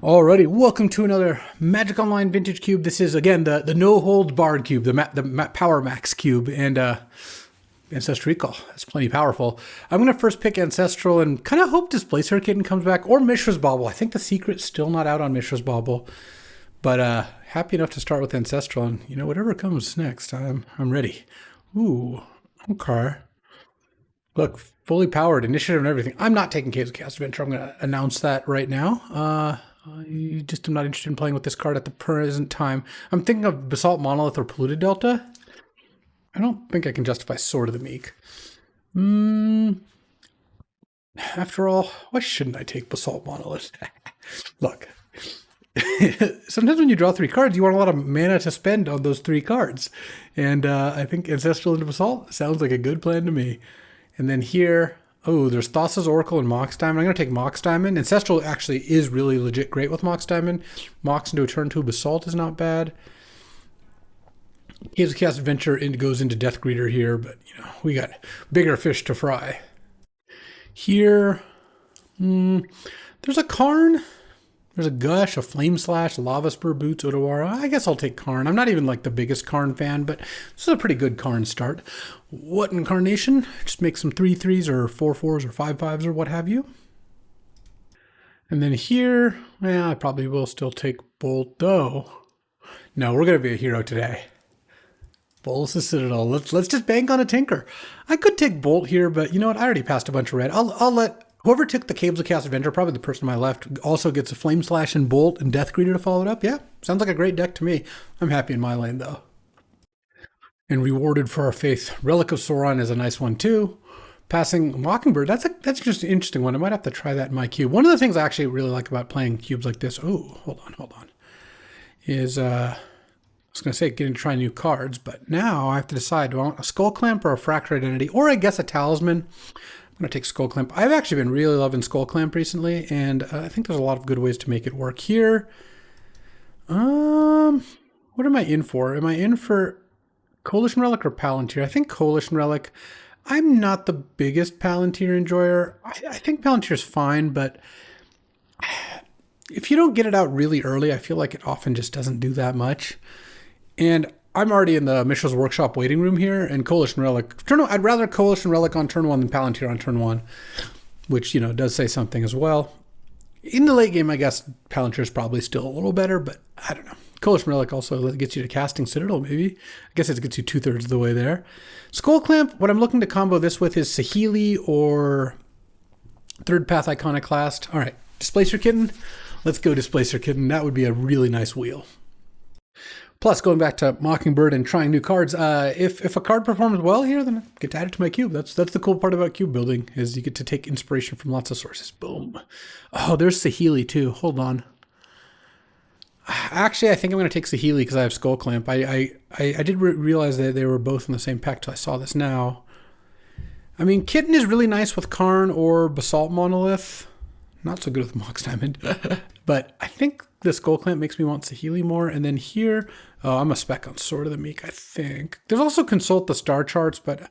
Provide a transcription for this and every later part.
Alrighty, welcome to another Magic Online Vintage Cube. This is again the no hold barred cube, the Power Max cube, and Ancestral Recall. That's plenty powerful. I'm gonna first pick Ancestral and kind of hope Displacer Kitten comes back or Mishra's Bauble. I think the secret's still not out on Mishra's Bauble, but happy enough to start with Ancestral, and whatever comes next, I'm ready. Ooh, okay. Look, fully powered, initiative and everything. I'm not taking Caves of Chaos Adventure. I'm gonna announce that right now. I just am not interested in playing with this card at the present time. I'm thinking of Basalt Monolith or Polluted Delta. I don't think I can justify Sword of the Meek. After all, why shouldn't I take Basalt Monolith? Look, sometimes when you draw 3 cards, you want a lot of mana to spend on those 3 cards. And I think Ancestral into Basalt sounds like a good plan to me. And then here... Oh, there's Thassa's Oracle and Mox Diamond. I'm going to take Mox Diamond. Ancestral actually is really legit great with Mox Diamond. Mox into a turn 2 Basalt is not bad. Caves of Chaos Adventure goes into Death Greeter here, but, we got bigger fish to fry. Here, there's a Karn. There's a Gush, a Flame Slash, Lava Spur, Boots, Odawara. I guess I'll take Karn. I'm not even like the biggest Karn fan, but this is a pretty good Karn start. What Incarnation? Just make some 3/3s or 4/4s or 5/5s or what have you. And then here, I probably will still take Bolt though. No, we're going to be a hero today. Bolas' Citadel. Let's just bank on a Tinker. I could take Bolt here, but you know what? I already passed a bunch of red. I'll let... Whoever took the Caves of Chaos Adventure, probably the person on my left, also gets a Flame Slash and Bolt and Death Greeter to follow it up. Yeah, sounds like a great deck to me. I'm happy in my lane, though. And Rewarded for Our Faith. Relic of Sauron is a nice one, too. Passing Mockingbird, that's just an interesting one. I might have to try that in my cube. One of the things I actually really like about playing cubes like this, hold on, is, I was going to say getting to try new cards, but now I have to decide, do I want a Skull Clamp or a Fractured Identity, or I guess a Talisman. I'm going to take Skull Clamp. I've actually been really loving Skull Clamp recently, and I think there's a lot of good ways to make it work here. What am I in for? Am I in for Coalition Relic or Palantir? I think Coalition Relic. I'm not the biggest Palantir enjoyer. I think Palantir's fine, but if you don't get it out really early, I feel like it often just doesn't do that much. And I'm already in the Mishra's Workshop waiting room here, and Coalition Relic. I'd rather Coalition Relic on turn 1 than Palantir on turn 1, which, does say something as well. In the late game, I guess Palantir is probably still a little better, but I don't know. Coalition Relic also gets you to Casting Citadel, maybe. I guess it gets you 2/3 of the way there. Skull Clamp, what I'm looking to combo this with is Saheeli or Third Path Iconoclast. All right, Displacer Kitten. Let's go Displacer Kitten. That would be a really nice wheel. Plus, going back to Mockingbird and trying new cards, if a card performs well here, then I get to add it to my cube. That's the cool part about cube building, is you get to take inspiration from lots of sources. Boom. Oh, there's Saheeli too. Hold on. Actually, I think I'm going to take Saheeli because I have Skull Clamp. I did realize that they were both in the same pack till I saw this now. I mean, Kitten is really nice with Karn or Basalt Monolith. Not so good with Mox Diamond. But I think the Skull Clamp makes me want Saheeli more. And then here, I'm a spec on Sword of the Meek, I think. There's also Consult the Star Charts, but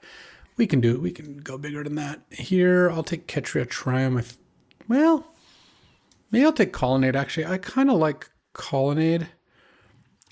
we can do it. We can go bigger than that. Here, I'll take Ketria Triumph. Well, maybe I'll take Colonnade, actually. I kind of like Colonnade.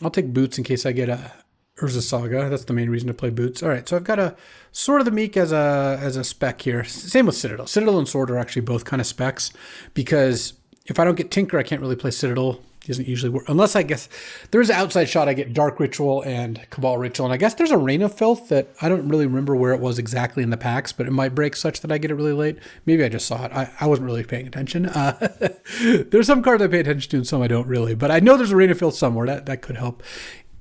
I'll take Boots in case I get a Urza Saga. That's the main reason to play Boots. All right, so I've got a Sword of the Meek as a spec here. Same with Citadel. Citadel and Sword are actually both kind of specs, because if I don't get Tinker, I can't really play Citadel. It doesn't usually work. Unless, I guess, there's an outside shot I get Dark Ritual and Cabal Ritual. And I guess there's a Reign of Filth that I don't really remember where it was exactly in the packs, but it might break such that I get it really late. Maybe I just saw it. I wasn't really paying attention. There's some cards I pay attention to and some I don't really. But I know there's a Reign of Filth somewhere. That could help.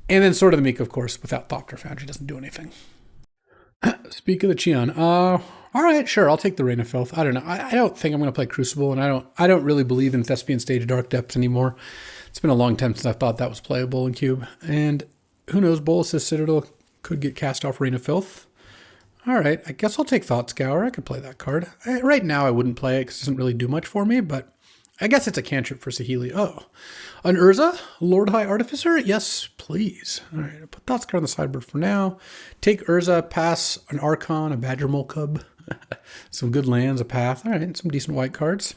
And then Sword of the Meek, of course, without Thopter Foundry, doesn't do anything. Speak of the Cheon. All right, sure, I'll take the Reign of Filth. I don't know. I don't think I'm going to play Crucible, and I don't really believe in Thespian Stage Dark Depths anymore. It's been a long time since I thought that was playable in Cube. And who knows, Bolas' Citadel could get cast off Reign of Filth. All right, I guess I'll take Thought Scour. I could play that card. Right now, I wouldn't play it because it doesn't really do much for me, but I guess it's a cantrip for Saheeli. Oh, an Urza? Lord High Artificer? Yes, please. All right, I'll put Thought Scour on the sideboard for now. Take Urza, pass an Archon, a Badger Mole Cub. Some good lands, a path. All right, some decent white cards.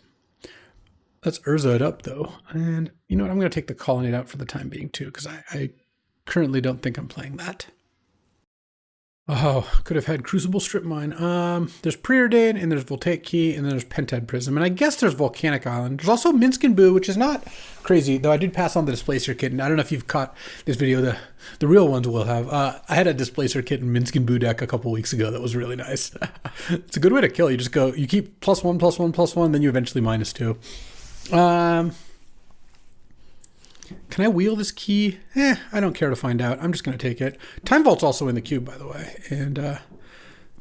Let's Urza it up though. And you know what? I'm going to take the Colonnade out for the time being too, because I currently don't think I'm playing that. Oh, could have had Crucible Strip Mine. There's Preordain, and there's Voltaic Key, and then there's Pentad Prism. And I guess there's Volcanic Island. There's also Minsk and Boo, which is not crazy, though I did pass on the Displacer Kit. And I don't know if you've caught this video. The real ones will have. I had a Displacer Kit in Minsk and Boo deck a couple weeks ago that was really nice. It's a good way to kill. You keep +1, +1, +1, then you eventually -2. Can I wheel this key? I don't care to find out. I'm just going to take it. Time Vault's also in the cube, by the way. And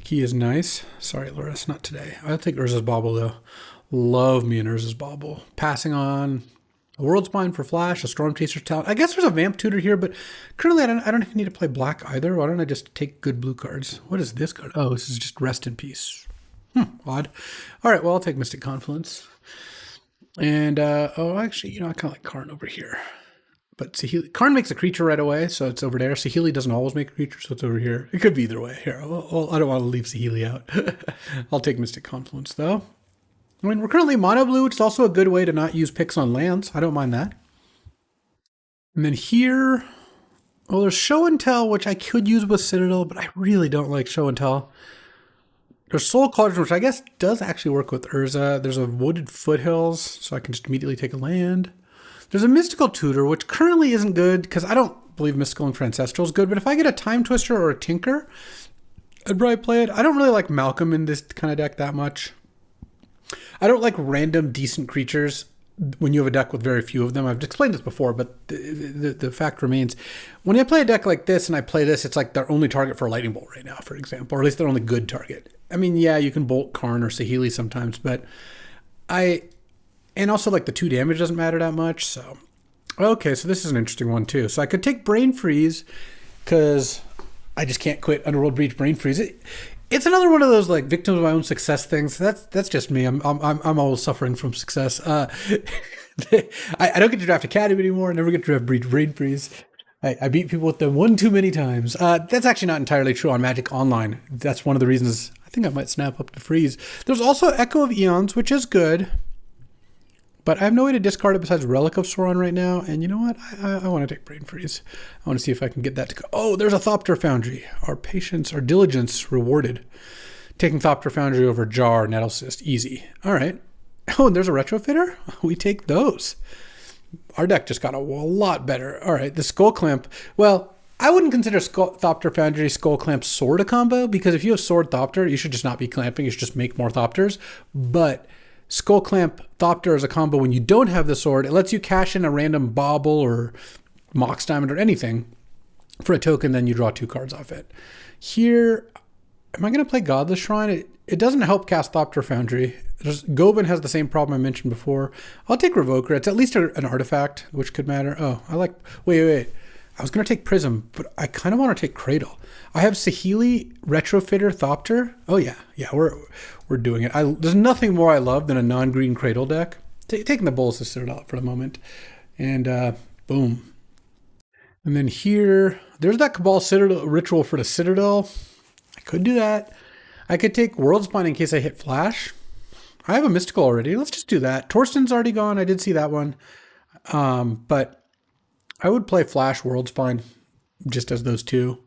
key is nice. Sorry, Loris, not today. I'll take Urza's Bauble, though. Love me an Urza's Bauble. Passing on a World Spine for Flash, a Storm Chaser's Talent. I guess there's a Vamp Tutor here, but currently I don't need to play black either. Why don't I just take good blue cards? What is this card? Oh, this is just Rest in Peace. Odd. All right, well, I'll take Mystic Confluence. And, actually, I kind of like Karn over here. But Saheeli, Karn makes a creature right away, so it's over there. Saheeli doesn't always make a creature, so it's over here. It could be either way. Here, well, I don't want to leave Saheeli out. I'll take Mystic Confluence, though. I mean, we're currently mono blue, which is also a good way to not use picks on lands. I don't mind that. And then here, well, there's Show and Tell, which I could use with Citadel, but I really don't like Show and Tell. There's Soul Cauldron, which I guess does actually work with Urza. There's a Wooded Foothills, so I can just immediately take a land. There's a Mystical Tutor, which currently isn't good because I don't believe Mystical and Ancestral is good. But if I get a Time Twister or a Tinker, I'd probably play it. I don't really like Malcolm in this kind of deck that much. I don't like random decent creatures when you have a deck with very few of them. I've explained this before, but the fact remains. When I play a deck like this and I play this, it's like their only target for a Lightning Bolt right now, for example. Or at least their only good target. I mean, yeah, you can bolt Karn or Saheeli sometimes, but and also, like, the 2 damage doesn't matter that much, so. Okay, so this is an interesting one, too. So I could take Brain Freeze, because I just can't quit Underworld Breach Brain Freeze. It's another one of those, like, victim of my own success things. That's just me. I'm always suffering from success. I don't get to draft Academy anymore. I never get to draft Breach Brain Freeze. I beat people with them one too many times. That's actually not entirely true on Magic Online. That's one of the reasons I think I might snap up to Freeze. There's also Echo of Eons, which is good. But I have no way to discard it besides Relic of Sauron right now. And you know what? I want to take Brain Freeze. I want to see if I can get that to go. Oh, there's a Thopter Foundry. Our patience, our diligence rewarded. Taking Thopter Foundry over Jar, Nettlecyst. Easy. All right. Oh, and there's a Retrofitter? We take those. Our deck just got a lot better. All right, the Skull Clamp. Well, I wouldn't consider Thopter Foundry Skull Clamp Sword a combo, because if you have Sword Thopter, you should just not be clamping. You should just make more Thopters. But Skull Clamp Thopter is a combo when you don't have the sword. It lets you cash in a random Bauble or Mox Diamond or anything for a token, then you draw 2 cards off it. Here, am I going to play Godless Shrine? It doesn't help cast Thopter Foundry. Govan has the same problem I mentioned before. I'll take Revoker. It's at least an artifact, which could matter. Oh, I like... Wait. I was going to take Prism, but I kind of want to take Cradle. I have Saheeli, Retrofitter, Thopter. Oh, yeah, we're doing it. There's nothing more I love than a non-green Cradle deck. Taking the Bolas Citadel for the moment. And boom. And then here, there's that Cabal Citadel ritual for the Citadel. I could do that. I could take World Spine in case I hit Flash. I have a Mystical already. Let's just do that. Torsten's already gone. I did see that one. But I would play Flash, World Spine, just as those two.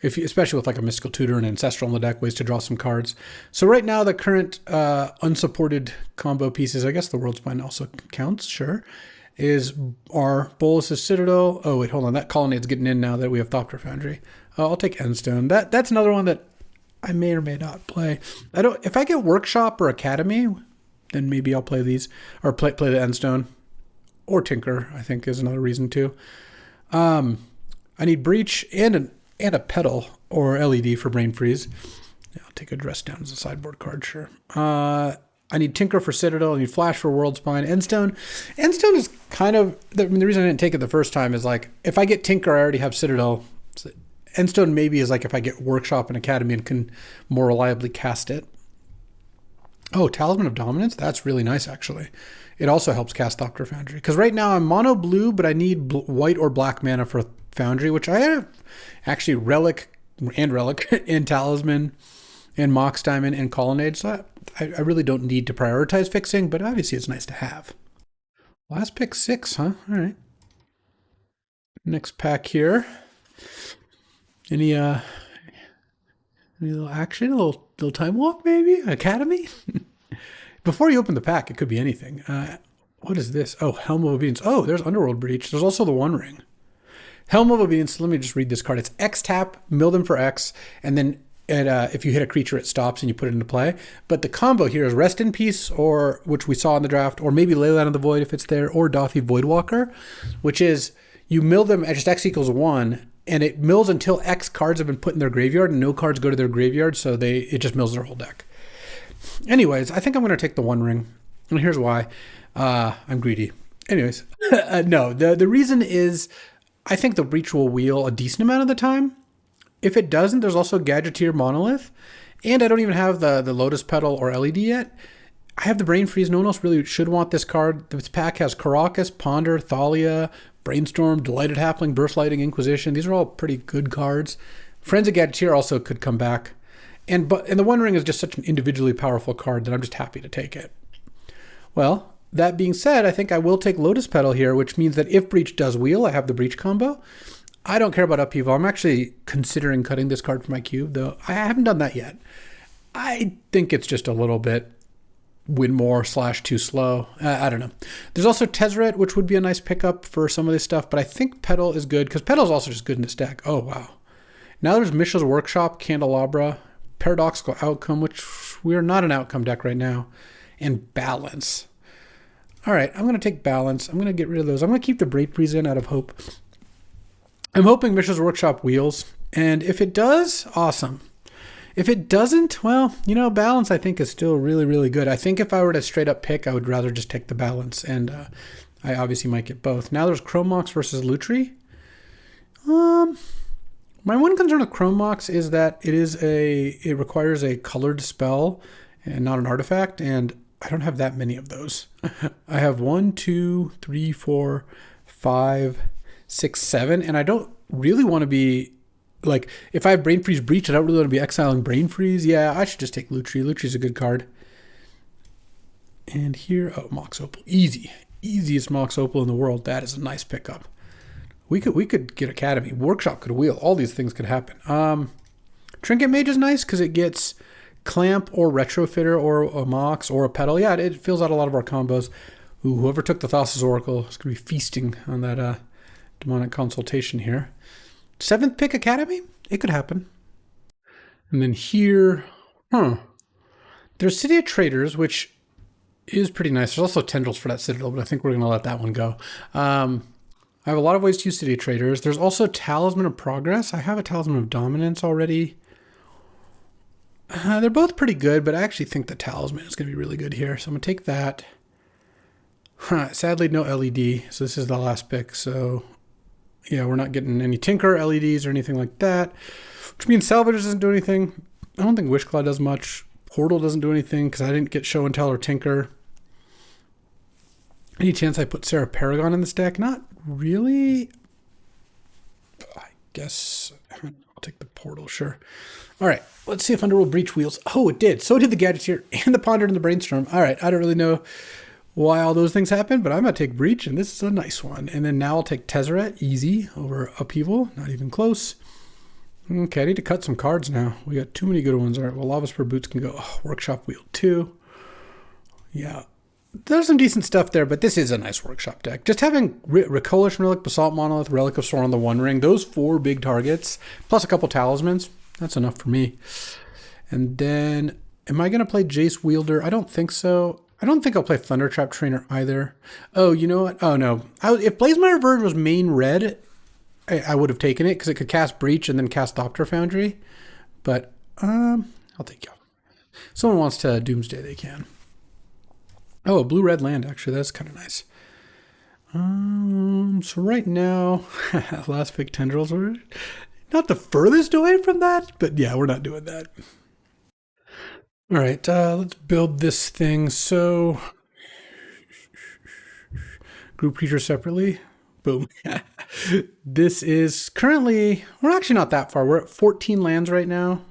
Especially with like a Mystical Tutor and Ancestral in the deck, ways to draw some cards. So right now, the current unsupported combo pieces, I guess the World Spine also counts, sure, is our Bolas' Citadel. Oh, wait, hold on. That Colonnade's getting in now that we have Thopter Foundry. I'll take Endstone. That's another one that I may or may not play. If I get Workshop or Academy, then maybe I'll play these. Or play the Endstone. Or Tinker, I think, is another reason too. I need Breach and a Petal or LED for Brain Freeze. Yeah, I'll take a Dress Down as a sideboard card, sure. I need Tinker for Citadel. I need Flash for World Spine. Endstone is kind of... the reason I didn't take it the first time is like, if I get Tinker, I already have Citadel. So Endstone maybe is like if I get Workshop and Academy and can more reliably cast it. Oh, Talisman of Dominance? That's really nice, actually. It also helps cast Thopter Foundry. Because right now I'm mono blue, but I need white or black mana for Foundry, which I have actually Relic and Talisman and Mox Diamond and Colonnade. So I really don't need to prioritize fixing, but obviously it's nice to have. Last pick 6, huh? All right. Next pack here. Any little action? A little time walk maybe? Academy? Before you open the pack, it could be anything. What is this? Oh, Helm of Obedience. Oh, there's Underworld Breach. There's also the One Ring. Helm of Obedience. Let me just read this card. It's X tap, mill them for X, and then if you hit a creature, it stops and you put it into play. But the combo here is Rest in Peace, or which we saw in the draft, or maybe Leyline of the Void if it's there, or Dothi Voidwalker, which is you mill them at just X equals 1, and it mills until X cards have been put in their graveyard, and no cards go to their graveyard, so it just mills their whole deck. Anyways, I think I'm going to take the One Ring, and here's why. I'm greedy. Anyways, no, the reason is I think the Breach will wheel a decent amount of the time. If it doesn't, there's also Gadgeteer Monolith, and I don't even have the Lotus Petal or LED yet. I have the Brain Freeze. No one else really should want this card. This pack has Karakas, Ponder, Thalia, Brainstorm, Delighted Halfling, Burst Lighting, Inquisition. These are all pretty good cards. Friends of Gadgeteer also could come back. And the One Ring is just such an individually powerful card that I'm just happy to take it. Well, that being said, I think I will take Lotus Petal here, which means that if Breach does wheel, I have the Breach combo. I don't care about upheaval. I'm actually considering cutting this card from my cube, though I haven't done that yet. I think it's just a little bit win more / too slow. I don't know. There's also Tezzeret, which would be a nice pickup for some of this stuff, but I think Petal is good because Petal is also just good in this deck. Oh, wow. Now there's Mishra's Workshop, Candelabra, Paradoxical Outcome, which we are not an outcome deck right now, and Balance. All right, I'm going to take Balance. I'm going to get rid of those. I'm going to keep the Brain Freeze in out of hope. I'm hoping Mishra's Workshop wheels, and if it does, awesome. If it doesn't, well, Balance I think is still really, really good. I think if I were to straight up pick, I would rather just take the Balance, and I obviously might get both. Now there's Chrome Mox versus Lutri. My one concern with Chrome Mox is that it requires a colored spell and not an artifact, and I don't have that many of those. I have 1, 2, 3, 4, 5, 6, 7, and I don't really want to be like, if I have Brain Freeze Breach, I don't really want to be exiling Brain Freeze. Yeah, I should just take Lutri. Lutri's a good card. And here, Mox Opal. Easiest Mox Opal in the world. That is a nice pickup. We could get Academy. Workshop could wheel. All these things could happen. Trinket Mage is nice because it gets Clamp or Retrofitter or a Mox or a Petal. Yeah, it fills out a lot of our combos. Ooh, whoever took the Thassa's Oracle is going to be feasting on that demonic consultation here. 7th pick Academy? It could happen. And then here, there's City of Traders, which is pretty nice. There's also Tendrils for that Citadel, but I think we're going to let that one go. I have a lot of ways to use City of Traders. There's also Talisman of Progress. I have a Talisman of Dominance already. They're both pretty good, but I actually think the Talisman is going to be really good here. So I'm going to take that. Sadly, no LED, so this is the last pick. So yeah, we're not getting any Tinker LEDs or anything like that, which means Salvage doesn't do anything. I don't think Wishclaw does much. Portal doesn't do anything because I didn't get Show and Tell or Tinker. Any chance I put Sarah Paragon in this deck? Not really. I guess I'll take the Portal, sure. All right, let's see if Underworld Breach wheels. Oh, it did. So did the Gadgeteer and the Ponder and the Brainstorm. All right, I don't really know why all those things happen, but I'm going to take Breach, and this is a nice one. And then now I'll take Tezzeret, easy, over Upheaval, not even close. Okay, I need to cut some cards now. We got too many good ones. All right, well, Lava Spur Boots can go. Workshop Wheel 2. Yeah, there's some decent stuff there, but this is a nice Workshop deck. Just having Recoalition Relic, Basalt Monolith, Relic of Sorin on the One Ring, those 4 big targets, plus a couple Talismans, that's enough for me. And then, am I going to play Jace Wielder? I don't think so. I don't think I'll play Thundertrap Trainer either. Oh, you know what? Oh, no. If Blazemire Verge was main red, I would have taken it because it could cast Breach and then cast Thopter Foundry. But I'll take you. Someone wants to Doomsday, they can. Oh, a blue-red land, actually. That's kind of nice. So right now, last pick Tendrils. We're not the furthest away from that, but yeah, we're not doing that. All right, let's build this thing. So, group creatures separately. Boom. This is currently, we're actually not that far. We're at 14 lands right now.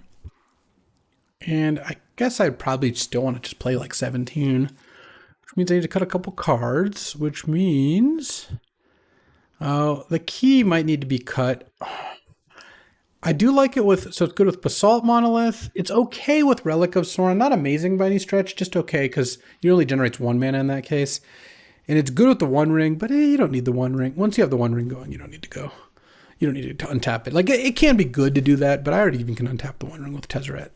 And I guess I'd probably still want to just play like 17, which Means I need to cut a couple cards, which means the key might need to be cut. I do like it with, so it's good with Basalt Monolith. It's okay with Relic of Sorin. Not amazing by any stretch, just okay, because it only generates 1 mana in that case. And it's good with the One Ring, but you don't need the One Ring. Once you have the One Ring going, you don't need to go. You don't need to untap it. Like, it can be good to do that, but I already even can untap the One Ring with Tezzeret.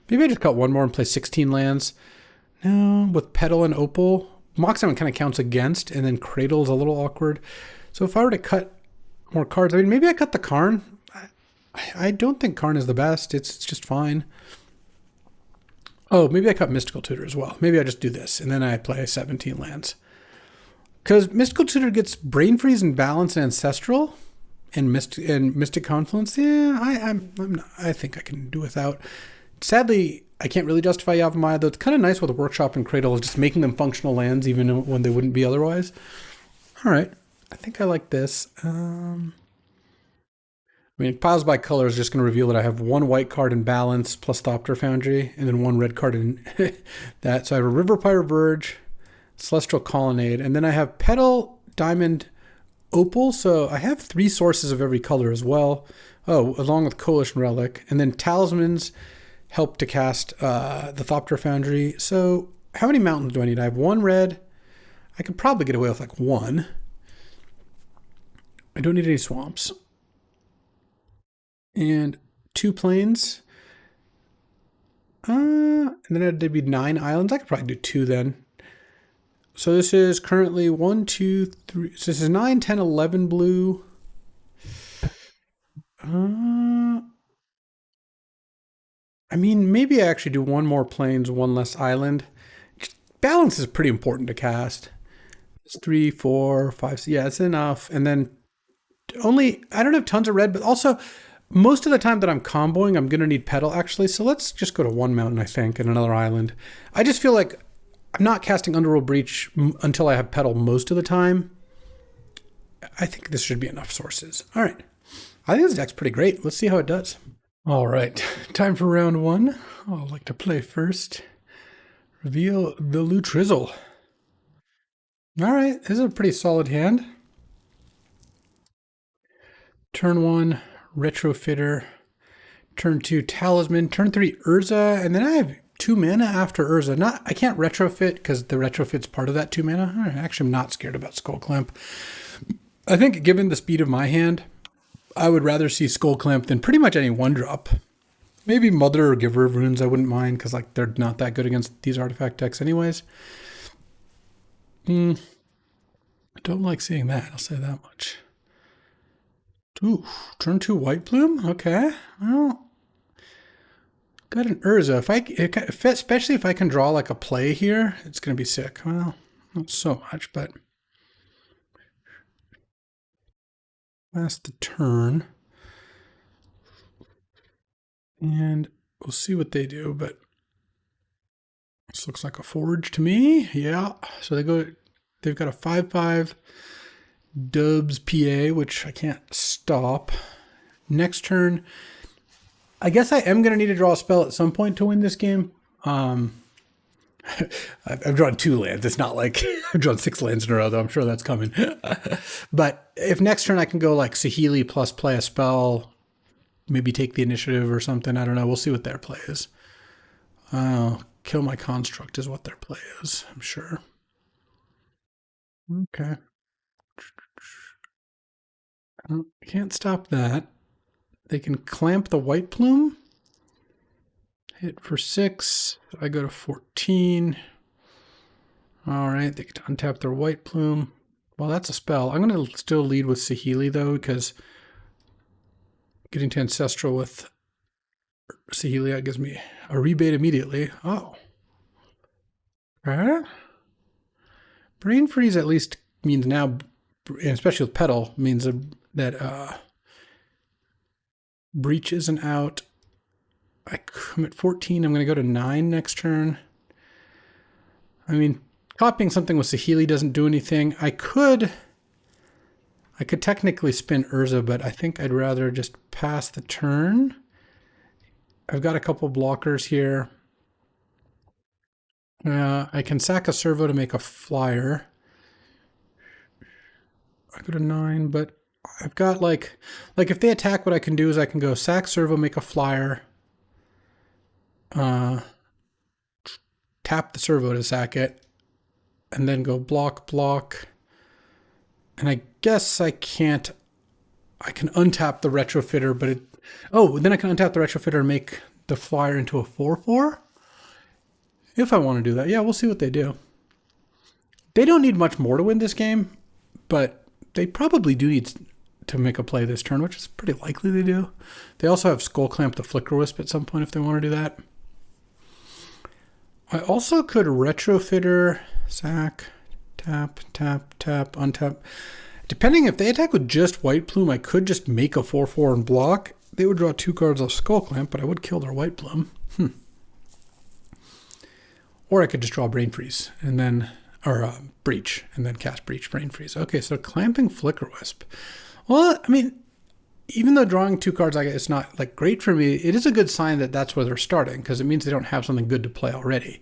Maybe I just cut one more and play 16 lands. No, with Petal and Opal, Moxhammer kind of counts against, and then Cradle's a little awkward. So if I were to cut more cards, I mean, maybe I cut the Karn. I don't think Karn is the best. It's just fine. Oh, maybe I cut Mystical Tutor as well. Maybe I just do this, and then I play 17 lands. Because Mystical Tutor gets Brain Freeze and Balance and Ancestral and Mystic Confluence. Yeah, I think I can do without. Sadly, I can't really justify Yavimaya, though it's kind of nice with Workshop and Cradle, just making them functional lands even when they wouldn't be otherwise. All right. I think I like this. I mean, Piles by Color is just going to reveal that I have 1 white card in Balance plus Thopter Foundry, and then 1 red card in that. So I have a River Pyre Verge, Celestial Colonnade, and then I have Petal, Diamond, Opal. So I have 3 sources of every color as well. Oh, along with Coalition Relic. And then Talismans help to cast the Thopter Foundry. So how many mountains do I need? I have 1 red. I could probably get away with like 1. I don't need any swamps. And 2 plains. And then it'd be 9 islands. I could probably do 2 then. So this is currently 1, 2, 3. So this is 9, 10, 11 blue. I mean, maybe I actually do 1 more plains, 1 less island. Balance is pretty important to cast. It's 3, 4, 5. Yeah, it's enough. And then I don't have tons of red, but also most of the time that I'm comboing, I'm going to need Petal actually. So let's just go to 1 mountain, I think, and another island. I just feel like I'm not casting Underworld Breach until I have Petal most of the time. I think this should be enough sources. All right. I think this deck's pretty great. Let's see how it does. All right. Time for round 1. I'd like to play first. Reveal the Lutrizzle. All right. This is a pretty solid hand. Turn 1, Retrofitter. Turn 2, Talisman. Turn 3, Urza. And then I have 2 mana after Urza. I can't retrofit because the retrofit's part of that 2 mana. All right, actually, I'm not scared about Skull Clamp. I think given the speed of my hand, I would rather see Skull Clamp than pretty much any 1-drop. Maybe Mother or Giver of Runes I wouldn't mind because like they're not that good against these artifact decks anyways. I don't like seeing that, I'll say that much. Ooh, turn 2 White Plume? Okay, well, got an Urza. Especially if I can draw like a play here, it's going to be sick. Well, not so much, but that's the turn. And we'll see what they do, but this looks like a forge to me. Yeah, so they've got a 5/5 Dubs PA, which I can't stop. Next turn, I guess I am going to need to draw a spell at some point to win this game. I've drawn 2 lands. It's not like I've drawn 6 lands in a row, though. I'm sure that's coming. But if next turn I can go like Saheeli plus play a spell, maybe take the initiative or something. I don't know. We'll see what their play is. Kill my construct is what their play is, I'm sure. Okay. Can't stop that. They can clamp the White Plume. Hit for 6. I go to 14. All right, they can untap their White Plume. Well, that's a spell. I'm going to still lead with Saheeli, though, because getting to Ancestral with Saheeli gives me a rebate immediately. Oh. Okay. Brain Freeze at least means now, and especially with Petal, means that Breach isn't out. I'm at 14. I'm going to go to 9 next turn. I mean, copying something with Saheeli doesn't do anything. I could technically spin Urza, but I think I'd rather just pass the turn. I've got a couple blockers here. I can sack a servo to make a flyer. I go to 9, but I've got like if they attack, what I can do is I can go sack servo, make a flyer, tap the servo to sack it, and then go block, block. And I guess I can't. I can untap the retrofitter, but then I can untap the retrofitter and make the flyer into a 4/4. If I want to do that, yeah, we'll see what they do. They don't need much more to win this game, but they probably do need to make a play this turn, which is pretty likely they do. They also have Skull Clamp the Flicker Wisp at some point if they want to do that. I also could retrofitter, sack, tap, tap, tap, untap. Depending if they attack with just White Plume, I could just make a 4/4 and block. They would draw 2 cards off Skull Clamp, but I would kill their White Plume. Or I could just draw Brain Freeze and then, or Breach, and then cast Breach, Brain Freeze. Okay, so clamping Flicker Wisp. Well, I mean, even though drawing 2 cards, it's not like great for me, it is a good sign that that's where they're starting, because it means they don't have something good to play already.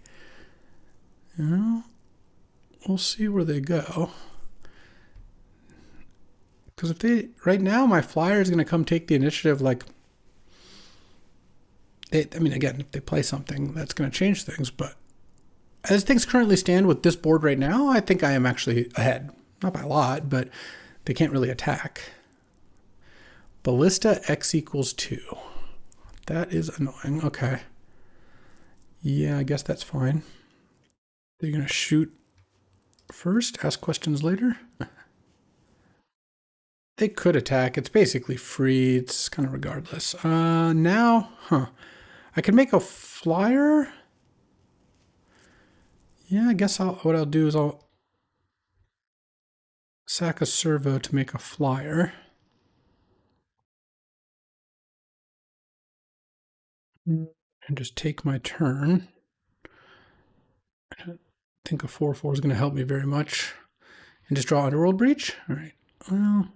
You know, we'll see where they go. Because if they, right now, my flyer is going to come take the initiative, like, again, if they play something, that's going to change things, but as things currently stand with this board right now, I think I am actually ahead. Not by a lot, but they can't really attack. Ballista X equals 2. That is annoying. Okay. Yeah, I guess that's fine. They're going to shoot first, ask questions later. They could attack. It's basically free. It's kind of regardless. Now, I can make a flyer. Yeah, I guess what I'll do is I'll sack a servo to make a flyer. And just take my turn. I don't think a 4/4 is going to help me very much. And just draw Underworld Breach? All right. Well,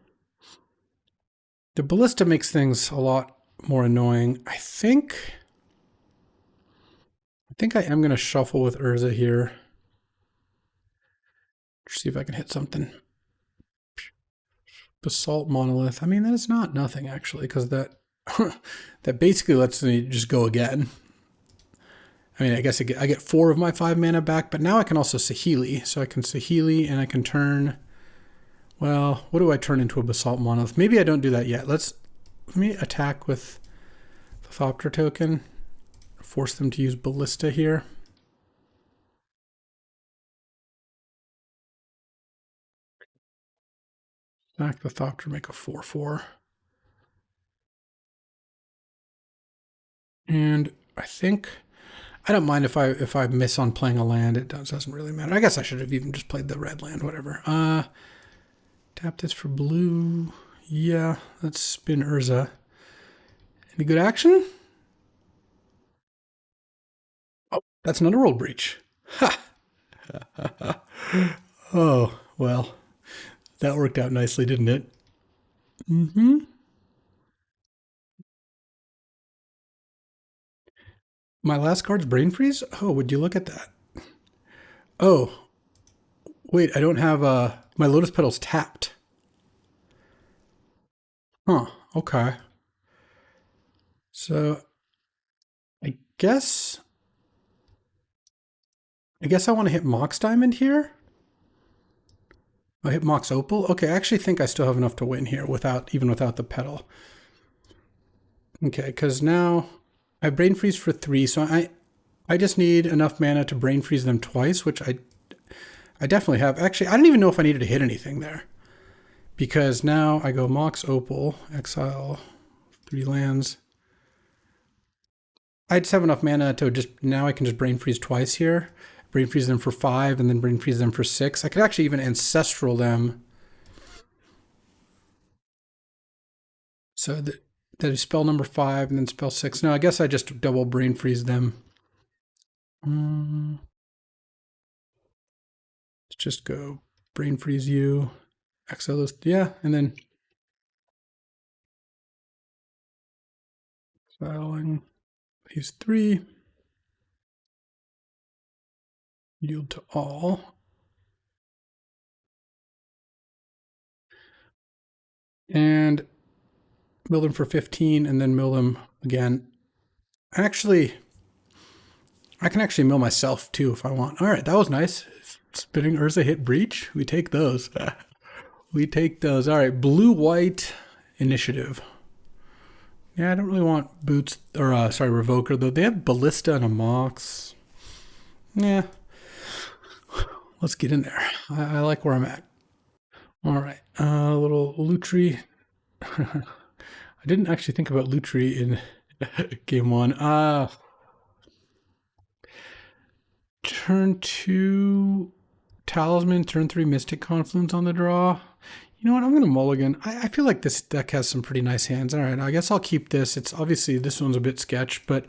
the Ballista makes things a lot more annoying. I think I am going to shuffle with Urza here. See if I can hit something. Basalt Monolith. I mean, that is not nothing, actually, because that that basically lets me just go again. I mean, I guess I get 4 of my 5 mana back, but now I can also Saheeli. So I can Saheeli and I can turn... Well, what do I turn into a Basalt Monolith? Maybe I don't do that yet. Let me attack with the Thopter token. Force them to use Ballista here. Sack the Thopter, make a 4/4. And I think... I don't mind if I miss on playing a land. It doesn't really matter. I guess I should have even just played the red land, whatever. Tap this for blue. Yeah, let's spin Urza. Any good action? Oh, that's an Underworld Breach. Ha! Oh, well, that worked out nicely, didn't it? Mm-hmm. My last card's Brain Freeze? Oh, would you look at that? Oh, wait, I don't have, my Lotus Petal's tapped. Huh, okay. So, I guess I want to hit Mox Diamond here. I hit Mox Opal. Okay, I actually think I still have enough to win here even without the petal. Okay, because now I Brain Freeze for 3, so I just need enough mana to Brain Freeze them twice, which I definitely have. Actually, I don't even know if I needed to hit anything there. Because now I go Mox Opal, exile 3 lands. I just have enough mana to now I can just Brain Freeze twice here. Brain Freeze them for 5 and then Brain Freeze them for 6. I could actually even Ancestral them. So that is spell number 5 and then spell 6. No, I guess I just double Brain Freeze them. Let's just go Brain Freeze you, exile those, yeah, and then exiling these 3. Yield to all. And mill them for 15 and then mill them again. Actually, I can actually mill myself too if I want. All right, that was nice. Spinning Urza hit breach. We take those. We take those. All right, blue-white initiative. Yeah, I don't really want boots, or sorry, Revoker, though. They have Ballista and a Mox. Yeah, let's get in there. I like where I'm at. All right, a little Lutri. I didn't actually think about Lutri in game one. Turn 2 Talisman, turn 3 Mystic Confluence on the draw. You know what? I'm going to mulligan. I feel like this deck has some pretty nice hands. All right, I guess I'll keep this. It's obviously, this one's a bit sketch, but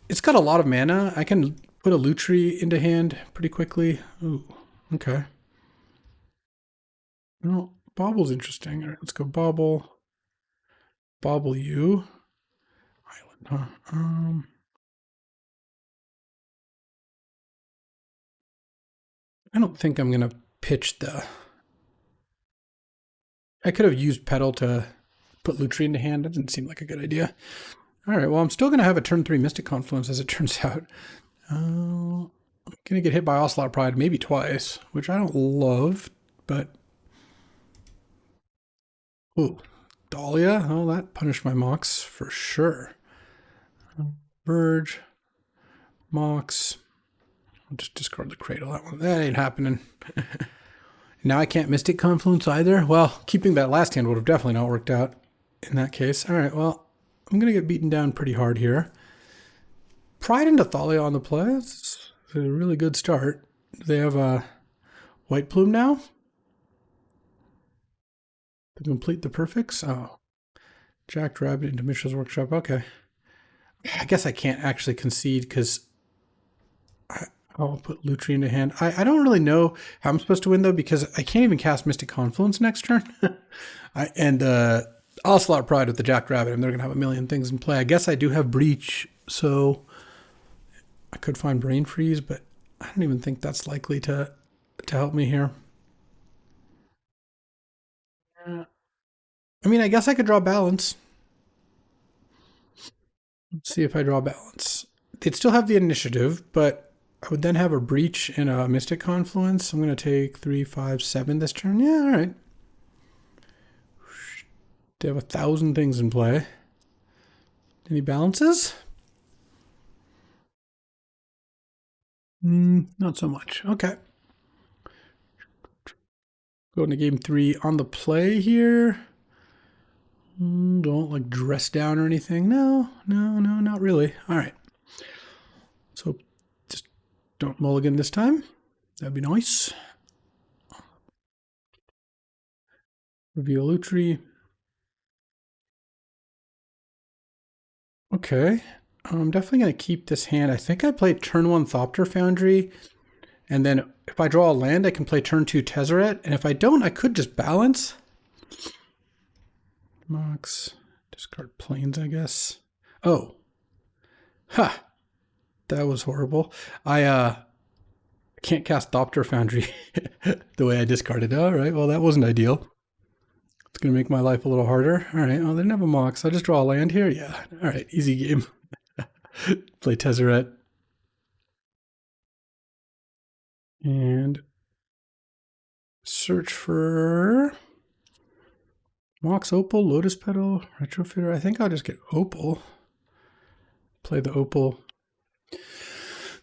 it's got a lot of mana. I can put a Lutri into hand pretty quickly. Ooh, okay. Well, Bobble's interesting. All right, let's go Bobble. Bobble you. Island, huh? I don't think I'm going to pitch the... I could have used Petal to put Lutri into hand. That didn't seem like a good idea. All right, well, I'm still going to have a turn 3 Mystic Confluence, as it turns out. I'm going to get hit by Ocelot Pride maybe twice, which I don't love, but... Ooh, Dahlia? Oh, that punished my Mox for sure. Verge. Mox. I'll just discard the Cradle. That ain't happening. Now I can't Mystic Confluence either. Well, keeping that last hand would have definitely not worked out in that case. All right, well, I'm going to get beaten down pretty hard here. Pride into Thalia on the play. It's a really good start. They have a White Plume now to complete the perfects. Oh, Jack Rabbit into Mishra's Workshop. Okay. I guess I can't actually concede because I'll put Lutri into hand. I don't really know how I'm supposed to win, though, because I can't even cast Mystic Confluence next turn. Ocelot Pride with the Jack Rabbit, and they're going to have a million things in play. I guess I do have Breach, so I could find Brain Freeze, but I don't even think that's likely to help me here. I mean, I guess I could draw Balance. Let's see if I draw Balance. They'd still have the initiative, but I would then have a Breach and a Mystic Confluence. I'm going to take 3, 5, 7 this turn. Yeah, all right. They have 1,000 things in play. Any balances? Not so much. Okay. Going to game 3 on the play here. Don't like dress down or anything. No, not really. All right. So just don't mulligan this time. That'd be nice. Reveal Lutri. Okay. I'm definitely going to keep this hand. I think I played turn 1 Thopter Foundry. And then if I draw a land, I can play turn 2 Tezzeret. And if I don't, I could just balance. Mox. Discard Plains, I guess. Oh. Ha! That was horrible. I can't cast Thopter Foundry the way I discarded. All right, well, that wasn't ideal. It's going to make my life a little harder. All right, well, they didn't have a Mox. I'll just draw a land here. Yeah, all right, easy game. Play Tezzeret. And search for Mox, Opal, Lotus Petal, Retrofitter. I think I'll just get Opal. Play the Opal.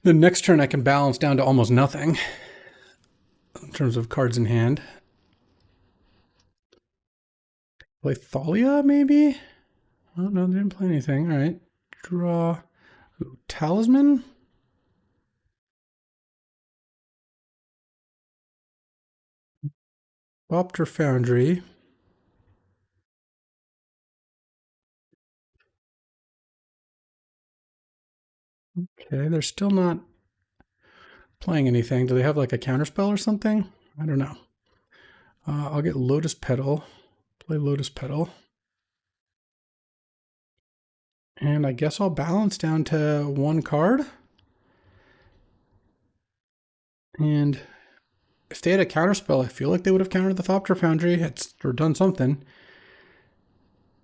The next turn I can balance down to almost nothing in terms of cards in hand. Play Thalia, maybe? Oh, no, they didn't play anything. All right. Draw. Ooh, Talisman? Thopter Foundry. Okay, they're still not playing anything. Do they have like a counterspell or something? I don't know. I'll get Lotus Petal. Play Lotus Petal. And I guess I'll balance down to 1 card. And if they had a counterspell, I feel like they would have countered the Thopter Foundry or done something.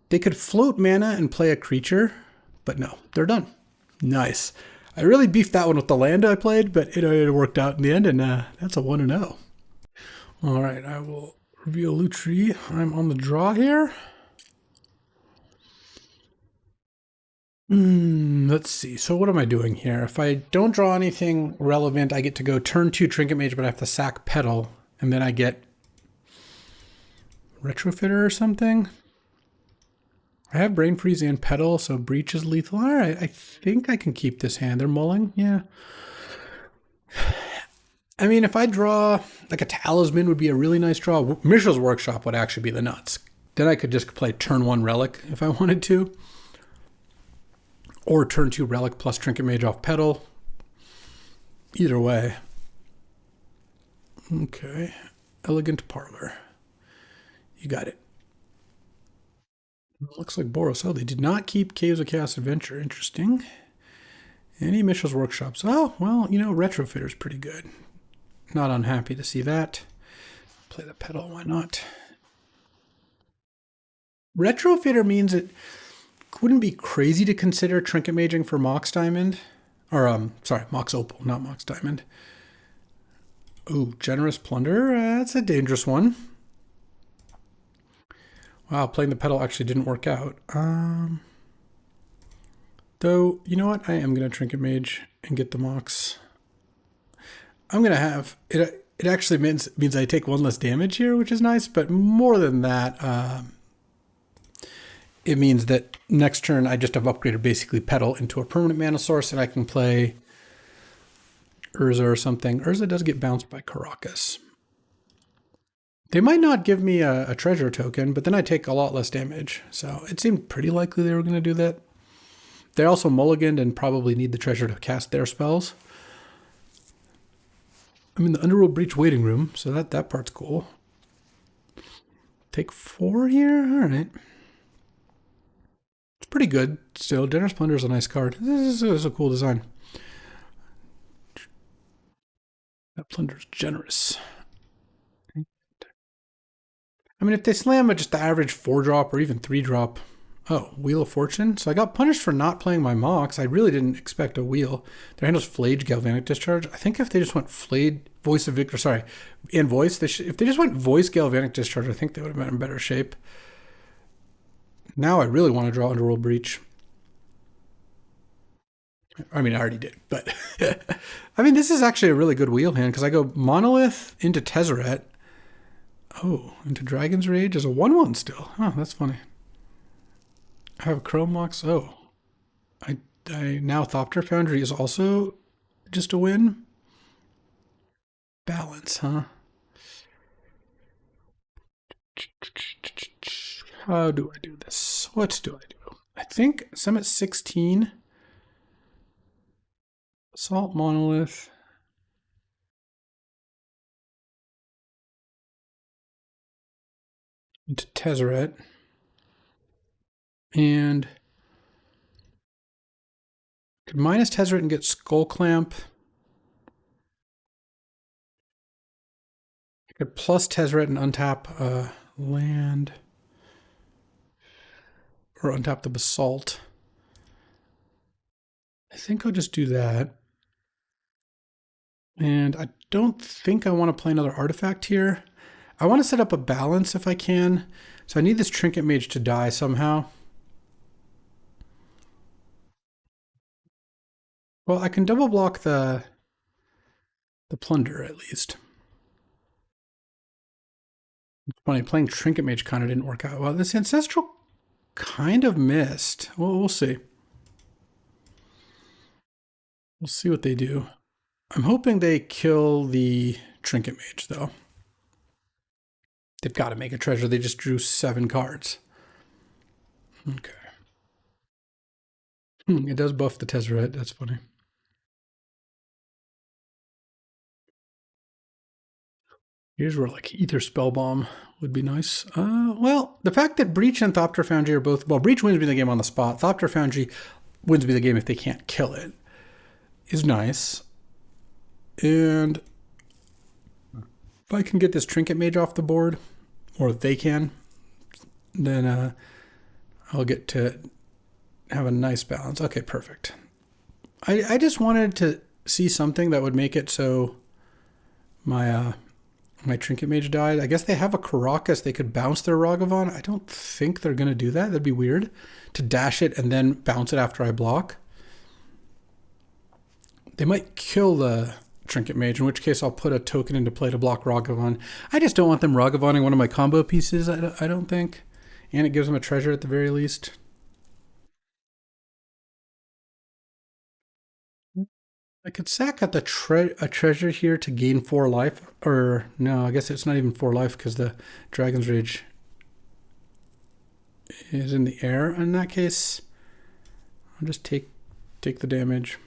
They could float mana and play a creature, but no, they're done. Nice. I really beefed that one with the land I played, but it worked out in the end, and that's a 1-0. All right, I will reveal Lutri. I'm on the draw here. Let's see. So what am I doing here? If I don't draw anything relevant, I get to go turn 2 Trinket Mage, but I have to sack Petal, and then I get Retrofitter or something. I have Brain Freeze and Petal, so Breach is lethal. All right, I think I can keep this hand. They're mulling, yeah. I mean, if I draw, like a Talisman would be a really nice draw. Mishra's Workshop would actually be the nuts. Then I could just play turn 1 Relic if I wanted to. Or turn 2 Relic plus Trinket Mage off Petal. Either way. Okay. Elegant Parlor. You got it. Looks like Boros. Oh, they did not keep Caves of Chaos Adventure. Interesting. Any Mishra's Workshops? Oh, well, you know, Retrofitter's pretty good. Not unhappy to see that. Play the Petal, why not? Retrofitter means it wouldn't be crazy to consider Trinket Maging for Mox Diamond. Or, sorry, Mox Opal, not Mox Diamond. Ooh, Generous Plunder. That's a dangerous one. Wow, playing the Petal actually didn't work out. Though, you know what? I am going to Trinket Mage and get the Mox. I'm going to have... It actually means I take 1 less damage here, which is nice. But more than that... it means that next turn I just have upgraded basically Petal into a permanent mana source, and I can play Urza or something. Urza does get bounced by Caracas. They might not give me a treasure token, but then I take a lot less damage. So it seemed pretty likely they were going to do that. They also mulliganed and probably need the treasure to cast their spells. I'm in the Underworld Breach waiting room, so that part's cool. Take 4 here? All right. It's pretty good still. Generous Plunder is a nice card. This is a cool design. That Plunder's generous. I mean, if they slam at just the average 4-drop or even 3-drop... Oh, Wheel of Fortune? So I got punished for not playing my Mox. I really didn't expect a wheel. Their handle's Flayed Galvanic Discharge. I think if they just went Flayed Voice of Victor... Sorry, and Voice... if they just went Voice Galvanic Discharge, I think they would have been in better shape. Now I really want to draw Underworld Breach. I mean, I already did, but... I mean, this is actually a really good wheel hand, because I go Monolith into Tezzeret. Oh, into Dragon's Rage as a 1/1 still. Oh, that's funny. I have Chrome Mox. Oh. I now Thopter Foundry is also just a win. Balance, huh? How do I do this? What do I do? I think Summit 16. Assault Monolith. Into Tezzeret. And could minus Tezzeret and get Skull Clamp. I could plus Tezzeret and untap land. Or untap the Basalt. I think I'll just do that. And I don't think I want to play another artifact here. I want to set up a balance if I can. So I need this Trinket Mage to die somehow. Well, I can double block the Plunder at least. It's funny, playing Trinket Mage kind of didn't work out well. This Ancestral kind of missed. Well, we'll see. We'll see what they do. I'm hoping they kill the Trinket Mage, though. They've got to make a treasure. They just drew 7 cards. Okay. It does buff the Tezzeret. That's funny. Here's where, like, Ether Spellbomb would be nice. Well, the fact that Breach and Thopter Foundry are both... Well, Breach wins me the game on the spot. Thopter Foundry wins me the game if they can't kill it. Is nice. And I can get this Trinket Mage off the board, or if they can, then I'll get to have a nice balance. Okay, perfect. I just wanted to see something that would make it so my Trinket Mage died. I guess they have a Caracas. They could bounce their Ragavan. I don't think they're going to do that. That'd be weird to dash it and then bounce it after I block. They might kill the Trinket Mage, in which case I'll put a token into play to block Ragavan. I just don't want them Ragavaning one of my combo pieces, I don't think. And it gives them a treasure at the very least. I could sack out a treasure here to gain 4 life. Or, no, I guess it's not even 4 life because the Dragon's Rage is in the air. In that case, I'll just take the damage.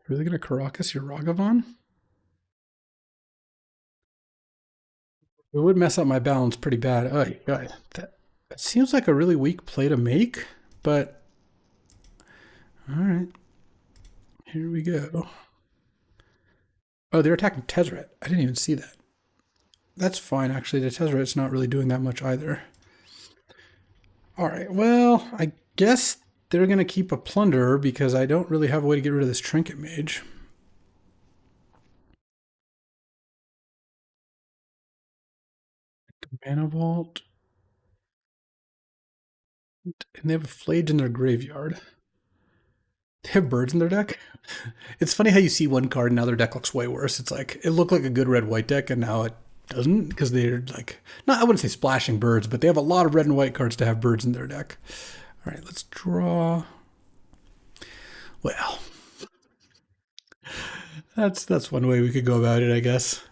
Really gonna Caracas your Ragavan? It would mess up my balance pretty bad. Oh, God. That seems like a really weak play to make, but all right. Here we go. Oh, they're attacking Tezzeret. I didn't even see that. That's fine, actually. The Tezzeret's not really doing that much either. All right, well, I guess they're going to keep a Plunderer because I don't really have a way to get rid of this Trinket Mage. Mana Vault. And they have a Flage in their graveyard. They have birds in their deck? It's funny how you see one card and now their deck looks way worse. It's like, it looked like a good red-white deck and now it doesn't because they're like, I wouldn't say splashing birds, but they have a lot of red and white cards to have birds in their deck. All right, let's draw. Well, that's one way we could go about it, I guess.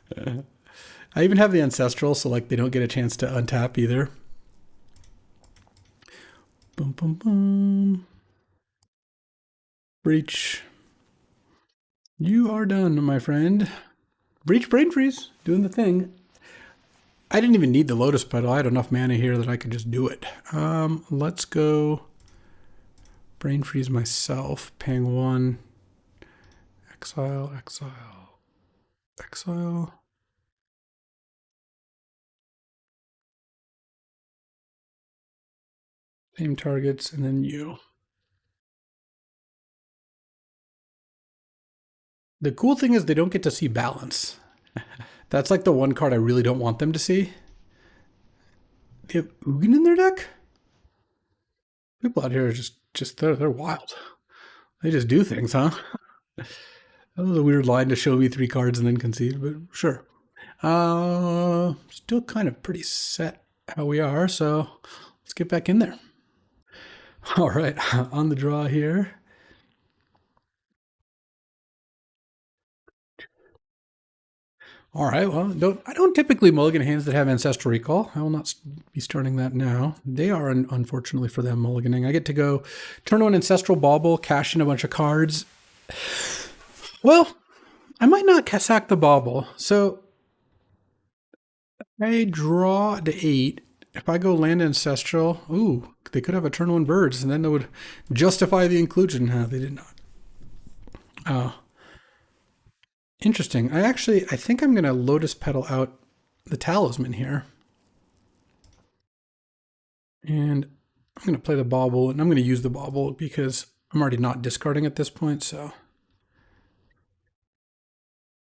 I even have the Ancestral, so like they don't get a chance to untap either. Boom, boom, boom. Breach. You are done, my friend. Breach Brain Freeze, doing the thing. I didn't even need the Lotus Petal. I had enough mana here that I could just do it. Let's go Brain Freeze myself. Paying 1. Exile, exile, exile. Same targets, and then you. The cool thing is they don't get to see balance. That's like the one card I really don't want them to see. They have Ugin in their deck? People out here are just they're wild. They just do things, huh? That was a weird line to show me 3 cards and then concede, but sure. Still kind of pretty set how we are, so let's get back in there. All right, on the draw here. All right, well, I don't typically mulligan hands that have Ancestral Recall. I will not be starting that now. They are, unfortunately for them, mulliganing. I get to go turn on Ancestral Bauble, cash in a bunch of cards. Well, I might not sack the Bauble. So I draw to 8. If I go land Ancestral, ooh, they could have a turn 1 birds, and then that would justify the inclusion. No, they did not. Oh. Interesting. I think I'm going to Lotus Petal out the Talisman here. And I'm going to play the Bauble, and I'm going to use the Bauble because I'm already not discarding at this point, so.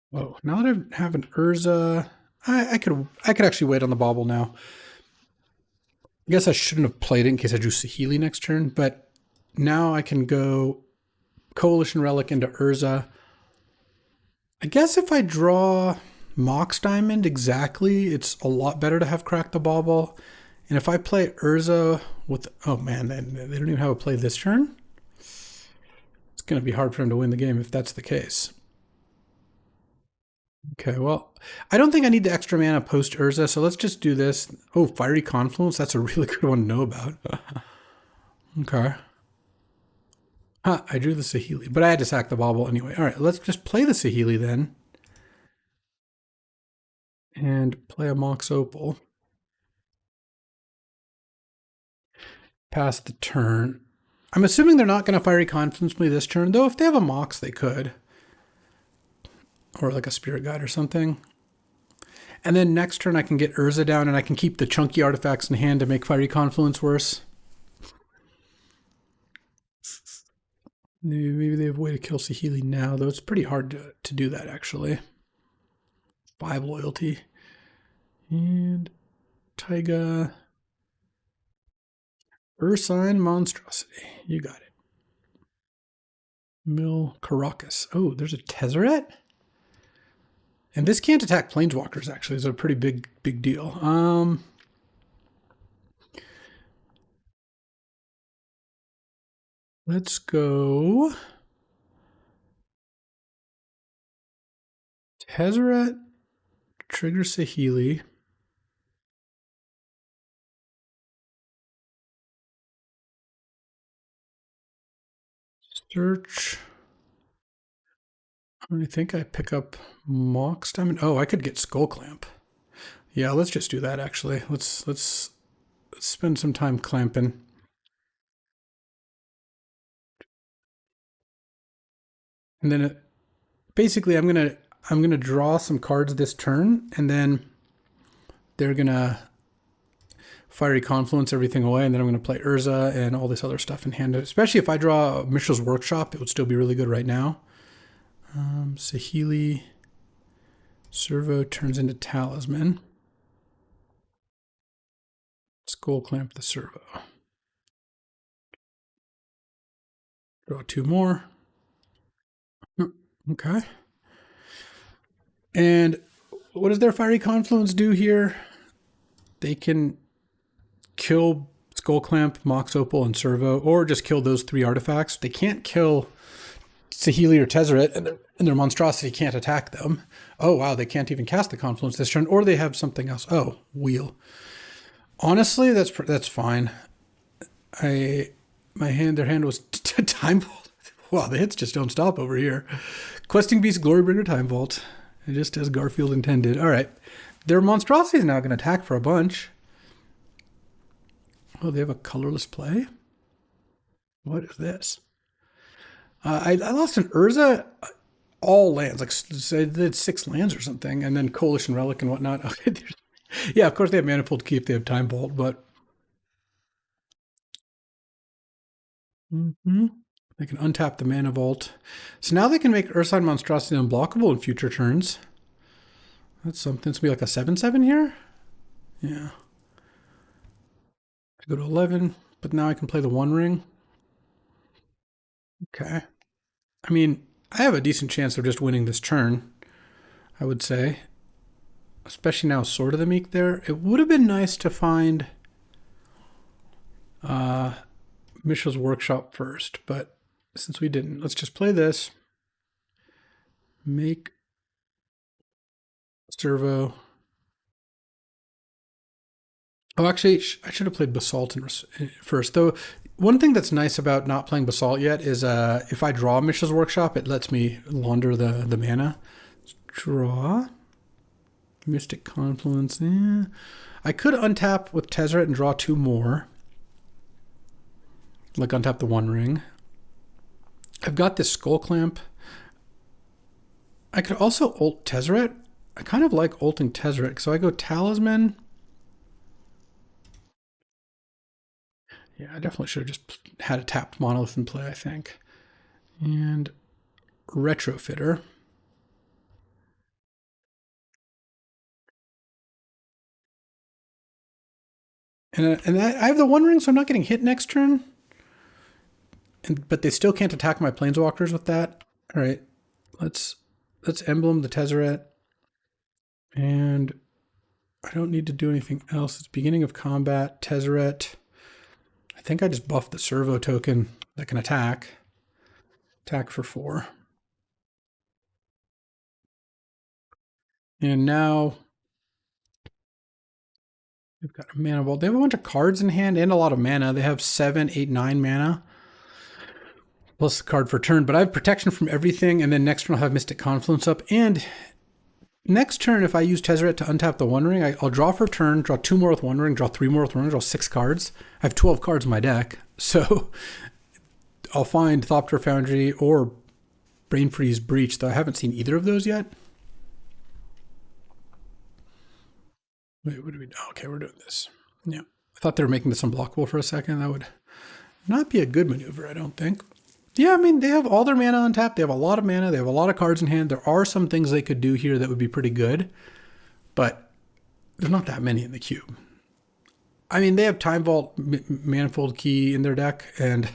Whoa, now that I have an Urza, I could actually wait on the Bauble now. I guess I shouldn't have played it in case I drew Saheeli next turn, but now I can go Coalition Relic into Urza. I guess if I draw Mox Diamond exactly, it's a lot better to have Crack the Bauble. And if I play Urza with... Oh man, they don't even have a play this turn? It's going to be hard for him to win the game if that's the case. Okay, well, I don't think I need the extra mana post Urza, so let's just do this. Oh, Fiery Confluence, that's a really good one to know about. Okay. Huh, I drew the Saheeli, but I had to sack the Bauble anyway. All right, let's just play the Saheeli then. And play a Mox Opal. Pass the turn. I'm assuming they're not going to Fiery Confluence me this turn, though if they have a Mox, they could. Or like a Spirit Guide or something. And then next turn I can get Urza down and I can keep the chunky artifacts in hand to make Fiery Confluence worse. Maybe they have a way to kill Saheeli now, though it's pretty hard to do that, actually. 5 loyalty. And Taiga. Ursine Monstrosity. You got it. Mill Caracas. Oh, there's a Tezzeret? And this can't attack Planeswalkers, actually. It's a pretty big deal. Let's go Tezzeret, trigger Saheeli. Search. I think I pick up Mox Diamond. Oh, I could get Skull Clamp. Yeah, let's just do that, actually. Let's spend some time clamping. And then basically I'm gonna draw some cards this turn, and then they're gonna Fiery Confluence everything away, and then I'm gonna play Urza and all this other stuff in hand. Especially if I draw Mishra's Workshop, it would still be really good right now. Saheeli Servo turns into Talisman. Skull Clamp the Servo. Draw 2 more. Okay. And what does their Fiery Confluence do here? They can kill Skull Clamp, Mox Opal, and Servo, or just kill those 3 artifacts. They can't kill Saheeli or Tezzeret, and their Monstrosity can't attack them. Oh, wow, they can't even cast the Confluence this turn, or they have something else. Oh, Wheel. Honestly, that's fine. Their hand was Time Vault. Wow, the hits just don't stop over here. Questing Beast, Glorybringer, Time Vault. Just as Garfield intended. All right. Their Monstrosity is now going to attack for a bunch. Oh, they have a colorless play? What is this? I lost an Urza, all lands. Like, they had 6 lands or something, and then Coalition Relic and whatnot. Okay, yeah, of course they have Manifold to keep. They have Time Vault, but... They can untap the Mana Vault. So now they can make Ursine Monstrosity unblockable in future turns. That's something. It's going to be like a 7/7 here? Yeah. I go to 11, but now I can play the One Ring. Okay. I mean, I have a decent chance of just winning this turn, I would say. Especially now Sword of the Meek there. It would have been nice to find Mishra's Workshop first, but since we didn't, let's just play this. Make Servo. Oh, actually, I should have played Basalt first. Though, one thing that's nice about not playing Basalt yet is if I draw Mishra's Workshop, it lets me launder the mana. Let's draw. Mystic Confluence. Yeah. I could untap with Tezzeret and draw 2 more. Like untap the One Ring. I've got this Skull Clamp. I could also ult Tezzeret. I kind of like ulting Tezzeret, so I go Talisman. Yeah, I definitely should have just had a tapped Monolith in play, I think. And Retrofitter. And I have the One Ring, so I'm not getting hit next turn. But they still can't attack my Planeswalkers with that. All right, let's emblem the Tezzeret. And I don't need to do anything else. It's beginning of combat, Tezzeret. I think I just buffed the Servo token that can attack. Attack for 4. And now they've got a Mana Vault. They have a bunch of cards in hand and a lot of mana. They have 7, 8, 9 mana. Plus the card for turn. But I have protection from everything. And then next turn I'll have Mystic Confluence up. And next turn, if I use Tezzeret to untap the One Ring, I'll draw for turn, draw 2 more with One Ring, draw 3 more with One Ring, draw 6 cards. I have 12 cards in my deck. So I'll find Thopter Foundry or Brain Freeze Breach, though I haven't seen either of those yet. Wait, what do we do? Okay, we're doing this. Yeah. I thought they were making this unblockable for a second. That would not be a good maneuver, I don't think. Yeah, I mean, they have all their mana on tap. They have a lot of mana. They have a lot of cards in hand. There are some things they could do here that would be pretty good, but there's not that many in the cube. I mean, they have Time Vault, Manifold Key in their deck, and,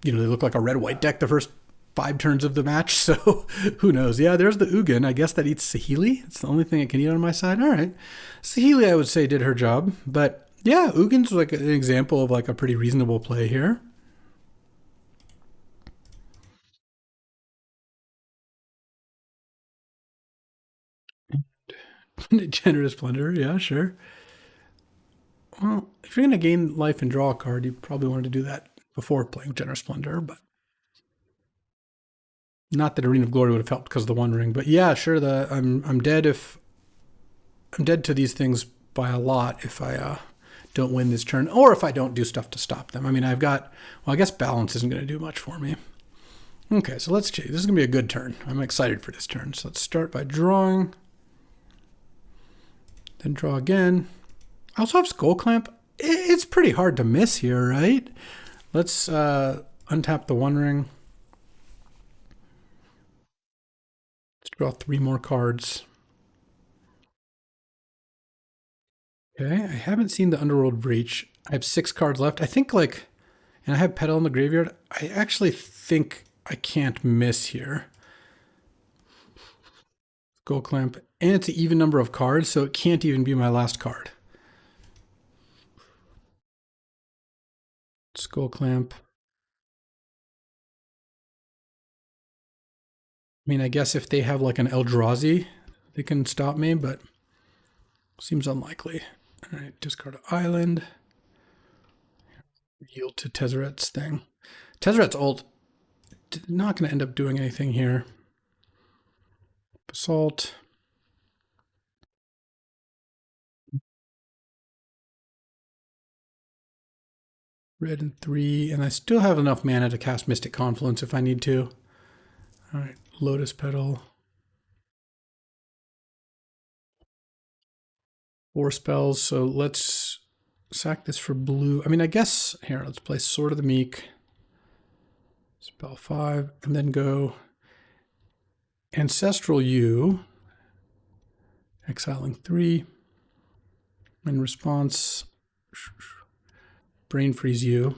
they look like a red-white deck the first 5 turns of the match, so who knows? Yeah, there's the Ugin. I guess that eats Saheeli. It's the only thing it can eat on my side. All right. Saheeli, I would say, did her job, but yeah, Ugin's like an example of like a pretty reasonable play here. Generous Plunder, yeah, sure. Well, if you're going to gain life and draw a card, you probably wanted to do that before playing Generous Plunder, but not that Arena of Glory would have helped because of the One Ring. But yeah, sure. I'm dead if I'm dead to these things by a lot if I don't win this turn, or if I don't do stuff to stop them. I mean, I've got. Well, I guess balance isn't going to do much for me. Okay, so let's check. This is going to be a good turn. I'm excited for this turn. So let's start by drawing. Then draw again. I also have Skull Clamp. It's pretty hard to miss here, right? Let's untap the One Ring. Let's draw 3 more cards. Okay, I haven't seen the Underworld Breach. I have 6 cards left. I think and I have Petal in the graveyard. I actually think I can't miss here. Skull Clamp. And it's an even number of cards, so it can't even be my last card. Skull Clamp. I mean, I guess if they have like an Eldrazi, they can stop me, but seems unlikely. All right, discard an island. Yield to Tezzeret's thing. Tezzeret's ult. Not going to end up doing anything here. Basalt. Red and 3, and I still have enough mana to cast Mystic Confluence if I need to. All right, Lotus Petal. 4 spells, so let's sack this for blue. I mean, I guess, here, let's play Sword of the Meek. Spell 5, and then go Ancestral U. Exiling 3. In response, Brain Freeze U.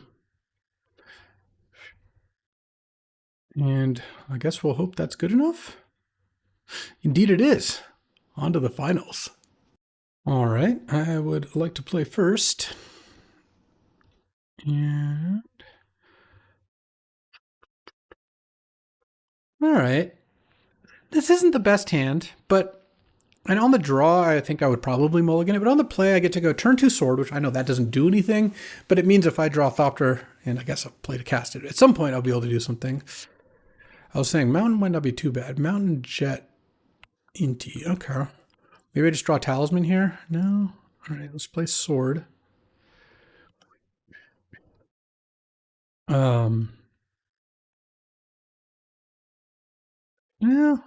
And I guess we'll hope that's good enough. Indeed it is. On to the finals. All right, I would like to play first. And all right. This isn't the best hand, but and on the draw, I think I would probably mulligan it. But on the play, I get to go turn 2 sword, which I know that doesn't do anything, but it means if I draw Thopter, and I guess I'll play to cast it, at some point I'll be able to do something. I was saying Mountain might not be too bad. Mountain Jet Inti. Okay. Maybe I just draw Talisman here? No? All right, let's play Sword. Yeah,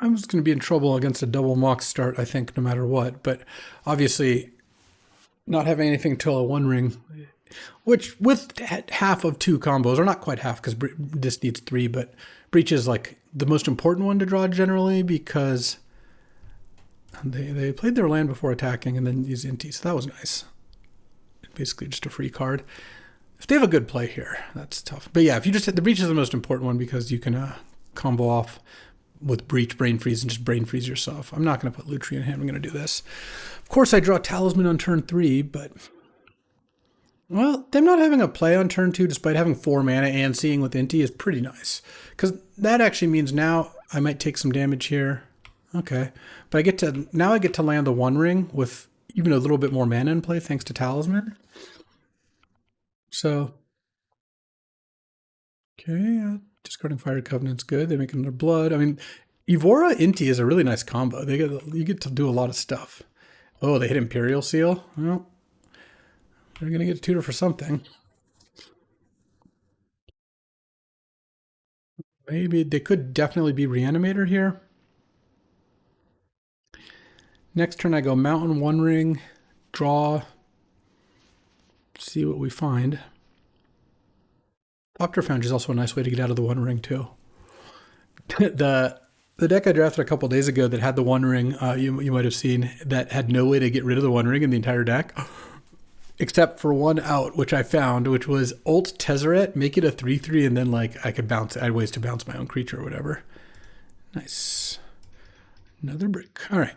I'm just going to be in trouble against a double Mox start, I think, no matter what. But obviously, not having anything till a One Ring, which with half of 2 combos, or not quite half because this needs 3, but Breach is like the most important one to draw generally because they played their land before attacking and then used Inti, so that was nice. Basically just a free card. If they have a good play here, that's tough. But yeah, if you just hit the Breach is the most important one because you can combo off with Breach, Brain Freeze, and just Brain Freeze yourself. I'm not going to put Lutri in hand. I'm going to do this. Of course, I draw Talisman on turn 3, but well, them not having a play on turn 2 despite having 4 mana and seeing with Inti is pretty nice. Because that actually means now I might take some damage here. Okay. But now I get to land the One Ring with even a little bit more mana in play thanks to Talisman. So, okay, discarding Fire Covenant's good. They make another blood. I mean, Evora Inti is a really nice combo. You get to do a lot of stuff. Oh, they hit Imperial Seal? Well, they're going to get a tutor for something. Maybe they could definitely be Reanimator here. Next turn I go Mountain, One Ring, draw, see what we find. Opter Foundry is also a nice way to get out of the One Ring too. The deck I drafted a couple days ago that had the One Ring, you might have seen, that had no way to get rid of the One Ring in the entire deck, except for one out, which I found, which was Ult Tezzeret, make it a 3/3, and then like I could bounce. I had ways to bounce my own creature or whatever. Nice. Another brick. All right.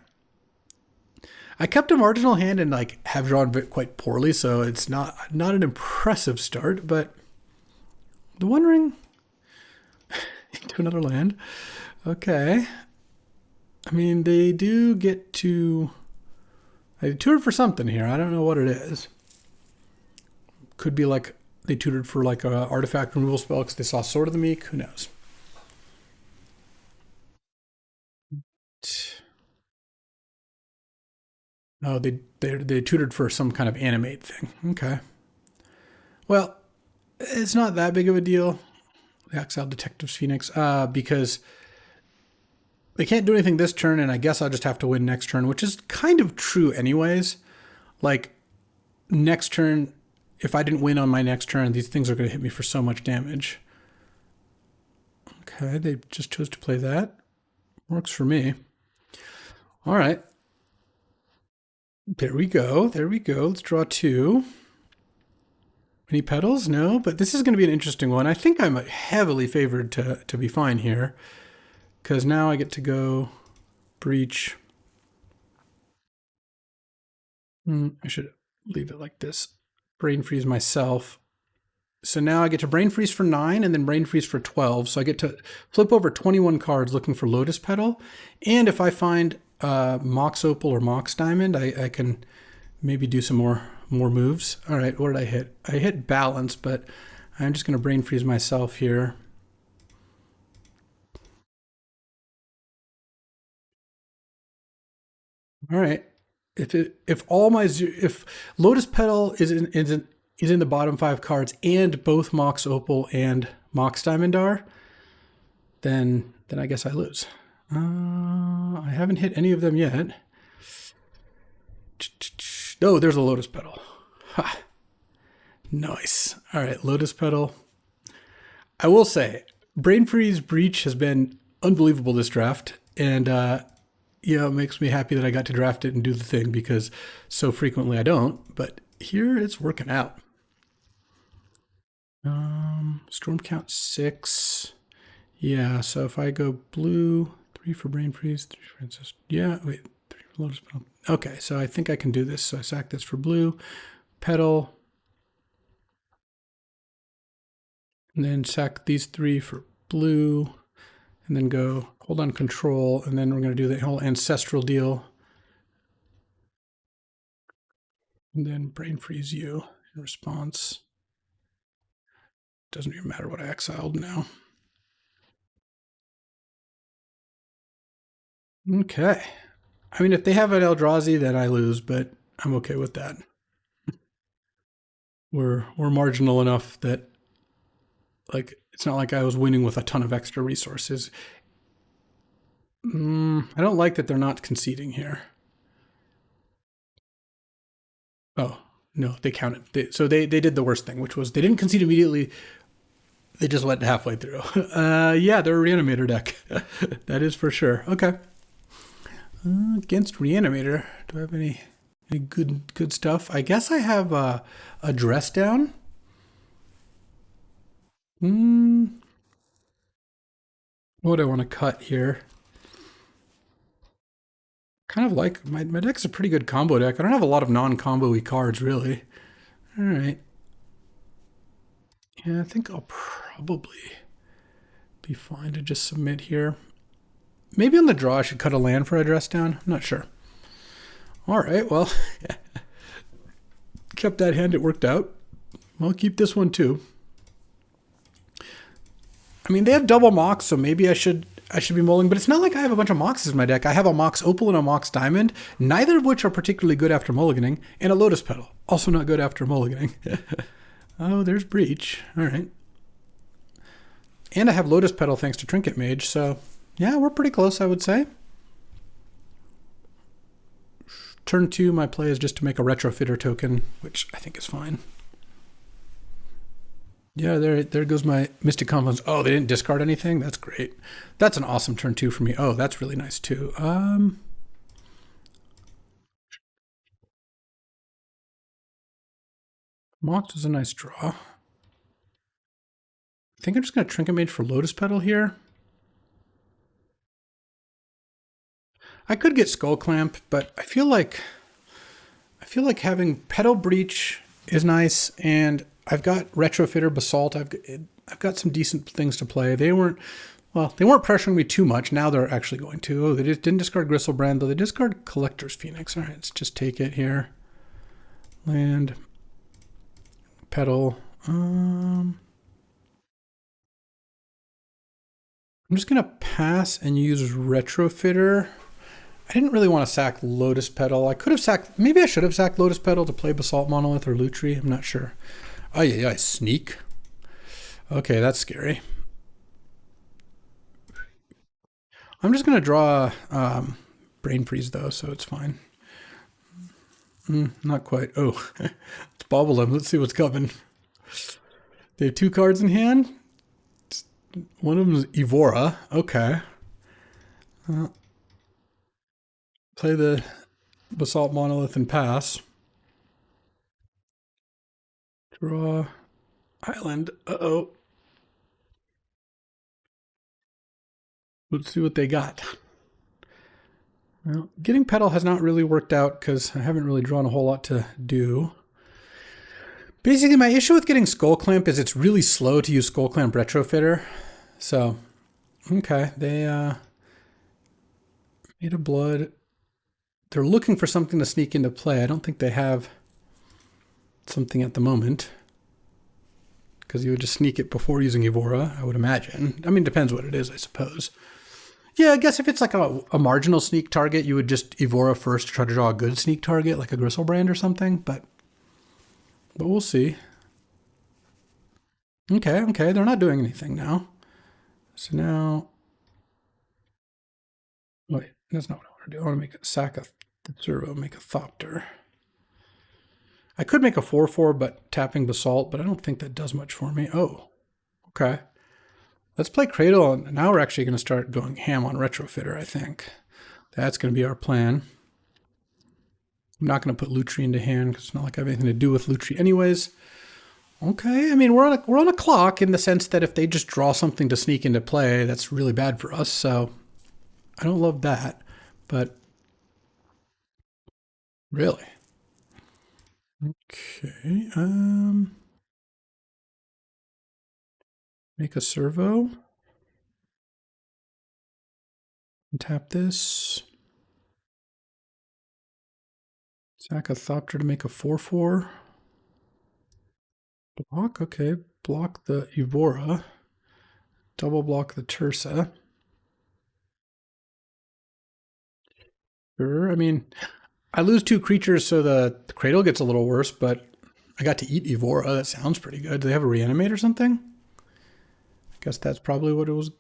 I kept a marginal hand and like have drawn quite poorly, so it's not an impressive start, but the One Ring into another land. Okay. I mean, they do get to. They tutored for something here. I don't know what it is. Could be like they tutored for like a artifact removal spell because they saw Sword of the Meek. Who knows? Oh, they tutored for some kind of animate thing. Okay. Well, it's not that big of a deal. The Exiled Detectives Phoenix, because they can't do anything this turn, and I guess I'll just have to win next turn, which is kind of true anyways. Like, next turn, if I didn't win on my next turn, these things are going to hit me for so much damage. Okay, they just chose to play that. Works for me. All right. There we go. There we go. Let's draw two. Any petals? No, but this is going to be an interesting one. I think I'm heavily favored to be fine here, because now I get to go breach. I should leave it like this. Brain freeze myself. So now I get to brain freeze for 9 and then brain freeze for 12. So I get to flip over 21 cards looking for Lotus Petal. And if I find Mox Opal or Mox Diamond, I can maybe do some more moves. All right, what did I hit? I hit balance, but I'm just going to brain freeze myself here. All right. If Lotus Petal is in the bottom 5 cards and both Mox Opal and Mox Diamond are, then I guess I lose. I haven't hit any of them yet. Oh, there's a Lotus Petal. Ha. Nice. All right, Lotus Petal. I will say, Brain Freeze Breach has been unbelievable this draft, and it makes me happy that I got to draft it and do the thing, because so frequently I don't, but here it's working out. Storm count 6. Yeah, so if I go blue, 3 for Brain Freeze, 3 for Ancestor. Yeah, wait, 3 for Lotus Petal. Okay, so I think I can do this. So I sack this for blue, Petal, and then sack these 3 for blue, and then go hold on control, and then we're going to do the whole ancestral deal. And then brain freeze you in response. Doesn't even matter what I exiled now. Okay. I mean, if they have an Eldrazi, then I lose, but I'm okay with that. We're marginal enough that, like, it's not like I was winning with a ton of extra resources. I don't like that they're not conceding here. Oh, no, they counted. So they did the worst thing, which was they didn't concede immediately. They just went halfway through. Yeah, they're a Reanimator deck. That is for sure. Okay. Against Reanimator, do I have any good stuff? I guess I have a Dress Down. What do I want to cut here? Kind of like my deck's a pretty good combo deck. I don't have a lot of non-combo-y cards, really. All right. Yeah, I think I'll probably be fine to just submit here. Maybe on the draw I should cut a land for a Dress Down. I'm not sure. All right, well, kept that hand. It worked out. I'll keep this one too. I mean, they have double Mox, so maybe I should be mulling, but it's not like I have a bunch of Moxes in my deck. I have a Mox Opal and a Mox Diamond, neither of which are particularly good after mulliganing, and a Lotus Petal, also not good after mulliganing. Oh, there's Breach. All right. And I have Lotus Petal thanks to Trinket Mage, so yeah, we're pretty close, I would say. Turn 2, my play is just to make a Retrofitter token, which I think is fine. Yeah, there goes my Mystic Confluence. Oh, they didn't discard anything? That's great. That's an awesome turn 2 for me. Oh, that's really nice too. Mox was a nice draw. I think I'm just going to Trinket Mage for Lotus Petal here. I could get Skull Clamp, but I feel like having Petal Breach is nice, and I've got Retrofitter, Basalt. I've got some decent things to play. They weren't pressuring me too much. Now they're actually going to. Oh, they just didn't discard Gristlebrand, though. They discard Collector's Phoenix. All right, let's just take it here. Land. Petal. I'm just going to pass and use Retrofitter. I didn't really want to sack Lotus Petal. I could have sacked, maybe I should have sacked Lotus Petal to play Basalt Monolith or Lutri. I'm not sure. Oh, yeah, sneak. Okay, that's scary. I'm just going to draw Brain Freeze, though, so it's fine. Not quite. Oh, it's Bobble them. Let's see what's coming. They have 2 cards in hand. One of them is Evora. Okay. Play the Basalt Monolith and pass. Draw Island. Uh-oh. Let's see what they got. Well, getting Petal has not really worked out because I haven't really drawn a whole lot to do. Basically, my issue with getting Skull Clamp is it's really slow to use Skull Clamp Retrofitter. So, okay, they made a blood. They're looking for something to sneak into play. I don't think they have something at the moment, because you would just sneak it before using Evora, I would imagine. I mean, depends what it is, I suppose. Yeah, I guess if it's like a marginal sneak target, you would just Evora first to try to draw a good sneak target, like a Gristlebrand or something, but we'll see. Okay, they're not doing anything now. So now, wait, that's not what I want to do. I want to make a sack of the servo, make a Thopter. I could make a 4/4, but tapping Basalt, but I don't think that does much for me. Oh, okay. Let's play Cradle, and now we're actually going to start going ham on Retrofitter, I think. That's going to be our plan. I'm not going to put Lutri into hand because it's not like I have anything to do with Lutri anyways. Okay, I mean, we're on a clock in the sense that if they just draw something to sneak into play, that's really bad for us, so I don't love that, but really. Okay, make a servo. Tap this. Sack a Thopter to make a 4/4. Block, okay. Block the Evora. Double block the Tersa. Sure, I mean, I lose 2 creatures, so the Cradle gets a little worse, but I got to eat Evora. That sounds pretty good. Do they have a reanimate or something? I guess that's probably what it was.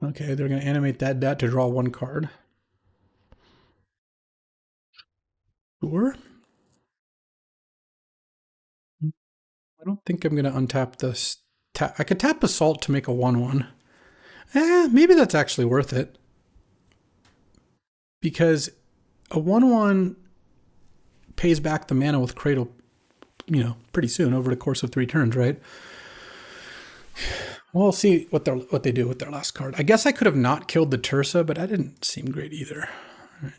Okay, they're going to animate that to draw 1 card. Sure. I don't think I'm going to untap this. I could tap Assault to make a 1/1. Maybe that's actually worth it. Because a 1/1 pays back the mana with Cradle, pretty soon over the course of 3 turns, right? We'll see what they do with their last card. I guess I could have not killed the Tersa, but that didn't seem great either. Right.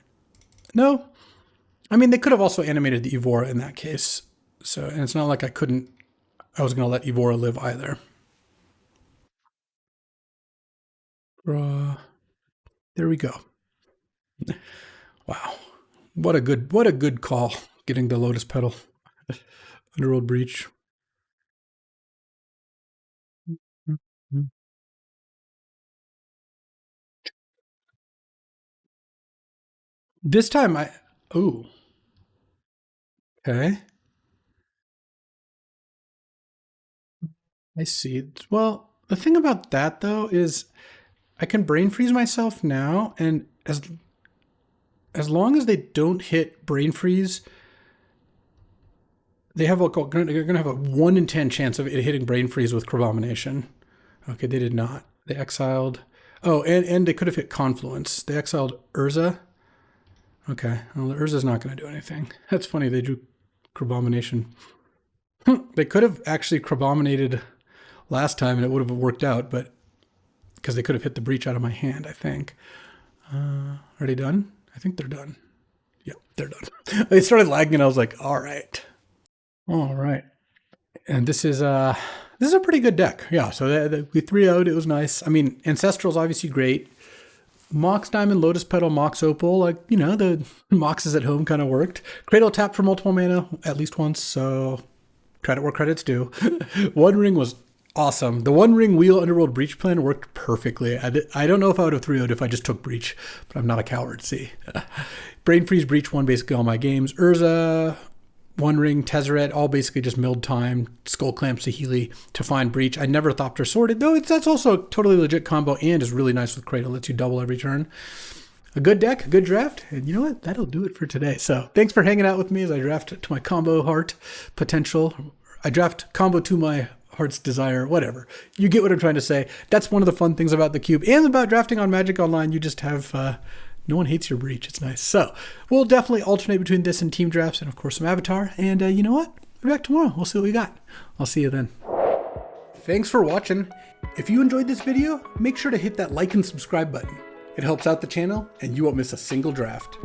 No, I mean they could have also animated the Evora in that case. So, and it's not like I was going to let Evora live either. There we go. Wow, what a good call getting the Lotus Petal. Underworld Breach. This time okay. I see. Well, The thing about that though is I can brain freeze myself now, and as long as they don't hit brain freeze, they're going to have a 1 in 10 chance of it hitting brain freeze with Crabomination. Okay, they did not. They exiled. Oh, and they could have hit Confluence. They exiled Urza. Okay, well, Urza's not going to do anything. That's funny. They drew Crabomination. They could have actually Crabominated last time and it would have worked out, but because they could have hit the breach out of my hand, I think. Are they done? I think they're done. Yep, they're done. They started lagging and I was like, all right. All right. And this is a pretty good deck. Yeah, so we 3-0'd. It was nice. I mean, Ancestral's obviously great. Mox Diamond, Lotus Petal, Mox Opal, like, you know, the Moxes at home kind of worked. Cradle tap for multiple mana at least once, so credit where credit's due. One Ring was awesome. The One Ring Wheel Underworld Breach plan worked perfectly. I don't know if I would have 3-0'd if I just took Breach, but I'm not a coward, see. Brain Freeze, Breach won basically all my games. Urza, One Ring, Tezzeret, all basically just milled time, Skull Clamp, Saheeli to find Breach. I never thought they're sorted, though that's also a totally legit combo and is really nice with Cradle. Lets you double every turn. A good deck, a good draft, and you know what? That'll do it for today. So thanks for hanging out with me as I draft to my combo heart potential. I draft combo to my heart's desire, whatever. You get what I'm trying to say. That's one of the fun things about the cube and about drafting on Magic Online. You just have... no one hates your Breach. It's nice. So we'll definitely alternate between this and team drafts and, of course, some Avatar. And you know what? We'll be back tomorrow. We'll see what we got. I'll see you then. Thanks for watching. If you enjoyed this video, make sure to hit that like and subscribe button. It helps out the channel, and you won't miss a single draft.